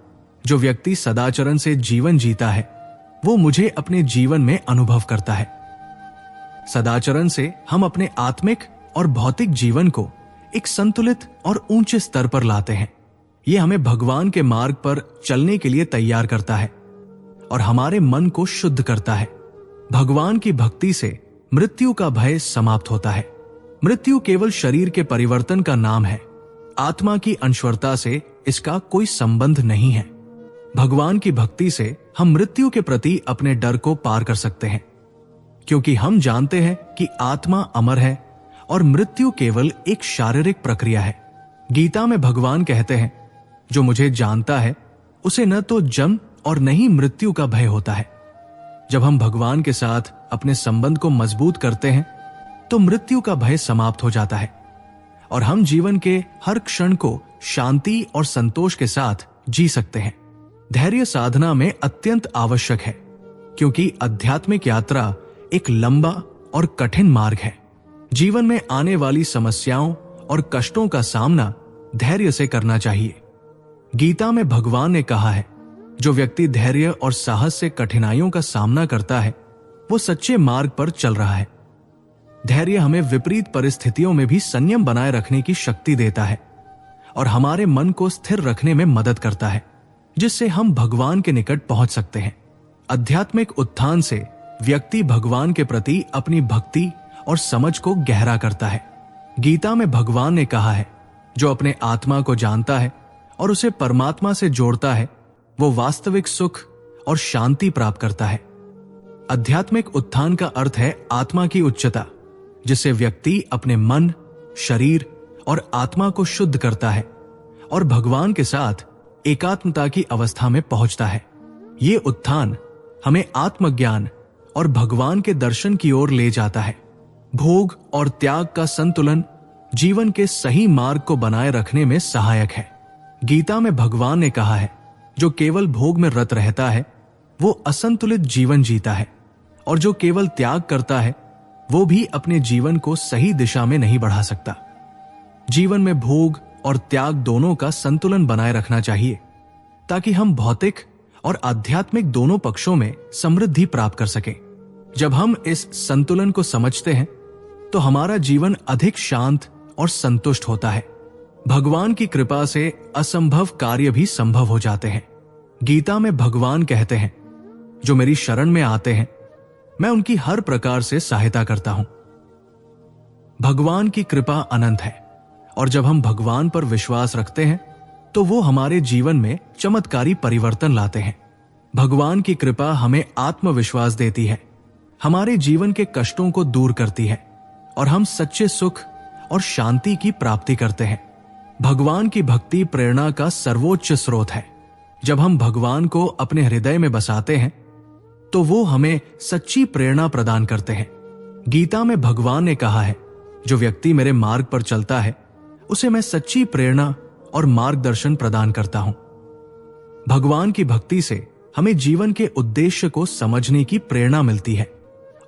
A: जो व्यक्ति सदाचरण से जीवन जीता है वो मुझे अपने जीवन में अनुभव करता है। सदाचरण से हम अपने आत्मिक और भौतिक जीवन को एक संतुलित और ऊंचे स्तर पर लाते हैं। ये हमें भगवान के मार्ग पर चलने के लिए तैयार करता है और हमारे मन को शुद्ध करता है। भगवान की भक्ति से मृत्यु का भय समाप्त होता है। मृत्यु केवल शरीर के परिवर्तन का नाम है। आत्मा की अनश्वरता से इसका कोई संबंध नहीं है। भगवान की भक्ति से हम मृत्यु के प्रति अपने डर को पार कर सकते हैं क्योंकि हम जानते हैं कि आत्मा अमर है और मृत्यु केवल एक शारीरिक प्रक्रिया है। गीता में भगवान कहते हैं, जो मुझे जानता है उसे न तो जन्म और न ही मृत्यु का भय होता है। जब हम भगवान के साथ अपने संबंध को मजबूत करते हैं तो मृत्यु का भय समाप्त हो जाता है और हम जीवन के हर क्षण को शांति और संतोष के साथ जी सकते हैं। धैर्य साधना में अत्यंत आवश्यक है क्योंकि आध्यात्मिक यात्रा एक लंबा और कठिन मार्ग है। जीवन में आने वाली समस्याओं और कष्टों का सामना धैर्य से करना चाहिए। गीता में भगवान ने कहा है, जो व्यक्ति धैर्य और साहस से कठिनाइयों का सामना करता है वो सच्चे मार्ग पर चल रहा है। धैर्य हमें विपरीत परिस्थितियों में भी संयम बनाए रखने की शक्ति देता है और हमारे मन को स्थिर रखने में मदद करता है, जिससे हम भगवान के निकट पहुंच सकते हैं। आध्यात्मिक उत्थान से व्यक्ति भगवान के प्रति अपनी भक्ति और समझ को गहरा करता है। गीता में भगवान ने कहा है, जो अपने आत्मा को जानता है और उसे परमात्मा से जोड़ता है वो वास्तविक सुख और शांति प्राप्त करता है। आध्यात्मिक उत्थान का अर्थ है आत्मा की उच्चता, जिससे व्यक्ति अपने मन, शरीर और आत्मा को शुद्ध करता है और भगवान के साथ एकात्मता की अवस्था में पहुंचता है। ये उत्थान हमें आत्मज्ञान और भगवान के दर्शन की ओर ले जाता है। भोग और त्याग का संतुलन जीवन के सही मार्ग को बनाए रखने में सहायक है। गीता में भगवान ने कहा है, जो केवल भोग में रत रहता है वो असंतुलित जीवन जीता है, और जो केवल त्याग करता है वो भी अपने जीवन को सही दिशा में नहीं बढ़ा सकता। जीवन में भोग और त्याग दोनों का संतुलन बनाए रखना चाहिए, ताकि हम भौतिक और आध्यात्मिक दोनों पक्षों में समृद्धि प्राप्त कर सकें। जब हम इस संतुलन को समझते हैं तो हमारा जीवन अधिक शांत और संतुष्ट होता है। भगवान की कृपा से असंभव कार्य भी संभव हो जाते हैं। गीता में भगवान कहते हैं, जो मेरी शरण में आते हैं मैं उनकी हर प्रकार से सहायता करता हूं। भगवान की कृपा अनंत है, और जब हम भगवान पर विश्वास रखते हैं तो वो हमारे जीवन में चमत्कारी परिवर्तन लाते हैं। भगवान की कृपा हमें आत्मविश्वास देती है, हमारे जीवन के कष्टों को दूर करती है और हम सच्चे सुख और शांति की प्राप्ति करते हैं। भगवान की भक्ति प्रेरणा का सर्वोच्च स्रोत है। जब हम भगवान को अपने हृदय में बसाते हैं तो वो हमें सच्ची प्रेरणा प्रदान करते हैं। गीता में भगवान ने कहा है, जो व्यक्ति मेरे मार्ग पर चलता है उसे मैं सच्ची प्रेरणा और मार्गदर्शन प्रदान करता हूं। भगवान की भक्ति से हमें जीवन के उद्देश्य को समझने की प्रेरणा मिलती है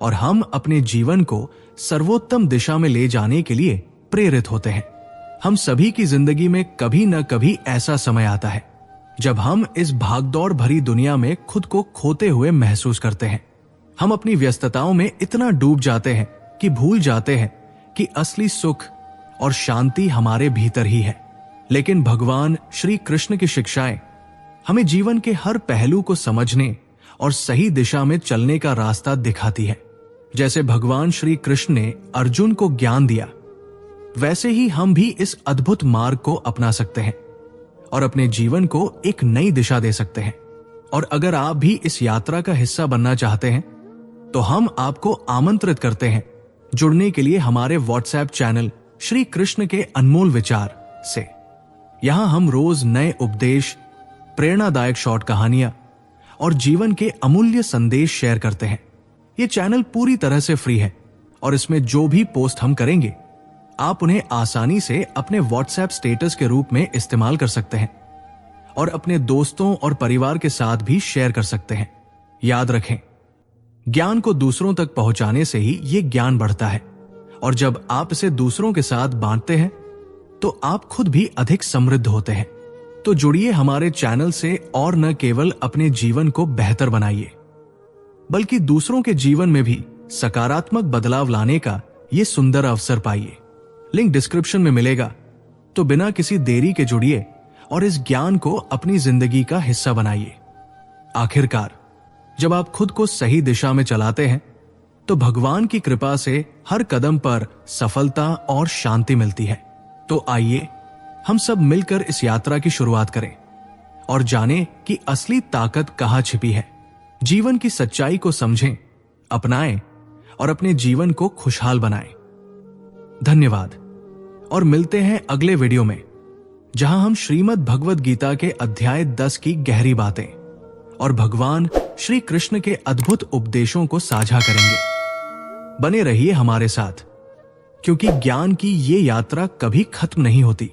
A: और हम अपने जीवन को सर्वोत्तम दिशा में ले जाने के लिए प्रेरित होते हैं। हम सभी की जिंदगी में कभी न कभी ऐसा समय आता है जब हम इस भागदौड़ भरी दुनिया में खुद को खोते हुए महसूस करते हैं। हम अपनी व्यस्तताओं में इतना डूब जाते हैं कि भूल जाते हैं कि असली सुख और शांति हमारे भीतर ही है। लेकिन भगवान श्री कृष्ण की शिक्षाएं हमें जीवन के हर पहलू को समझने और सही दिशा में चलने का रास्ता दिखाती है। जैसे भगवान श्री कृष्ण ने अर्जुन को ज्ञान दिया, वैसे ही हम भी इस अद्भुत मार्ग को अपना सकते हैं और अपने जीवन को एक नई दिशा दे सकते हैं। और अगर आप भी इस यात्रा का हिस्सा बनना चाहते हैं तो हम आपको आमंत्रित करते हैं जुड़ने के लिए हमारे व्हाट्सएप चैनल श्री कृष्ण के अनमोल विचार से। यहां हम रोज नए उपदेश, प्रेरणादायक शॉर्ट कहानियां और जीवन के अमूल्य संदेश शेयर करते हैं। ये चैनल पूरी तरह से फ्री है और इसमें जो भी पोस्ट हम करेंगे आप उन्हें आसानी से अपने व्हाट्सएप स्टेटस के रूप में इस्तेमाल कर सकते हैं और अपने दोस्तों और परिवार के साथ भी शेयर कर सकते हैं। याद रखें, ज्ञान को दूसरों तक पहुंचाने से ही ये ज्ञान बढ़ता है, और जब आप इसे दूसरों के साथ बांटते हैं तो आप खुद भी अधिक समृद्ध होते हैं। तो जुड़िए हमारे चैनल से और न केवल अपने जीवन को बेहतर बनाइए, बल्कि दूसरों के जीवन में भी सकारात्मक बदलाव लाने का ये सुंदर अवसर पाइए। लिंक डिस्क्रिप्शन में मिलेगा, तो बिना किसी देरी के जुड़िए और इस ज्ञान को अपनी जिंदगी का हिस्सा बनाइए। आखिरकार, जब आप खुद को सही दिशा में चलाते हैं तो भगवान की कृपा से हर कदम पर सफलता और शांति मिलती है। तो आइए हम सब मिलकर इस यात्रा की शुरुआत करें और जानें कि असली ताकत कहां छिपी है। जीवन की सच्चाई को समझें, अपनाएं और अपने जीवन को खुशहाल बनाएं। धन्यवाद, और मिलते हैं अगले वीडियो में, जहां हम श्रीमद् भगवद गीता के अध्याय 10 की गहरी बातें और भगवान श्री कृष्ण के अद्भुत उपदेशों को साझा करेंगे। बने रहिए हमारे साथ, क्योंकि ज्ञान की ये यात्रा कभी खत्म नहीं होती।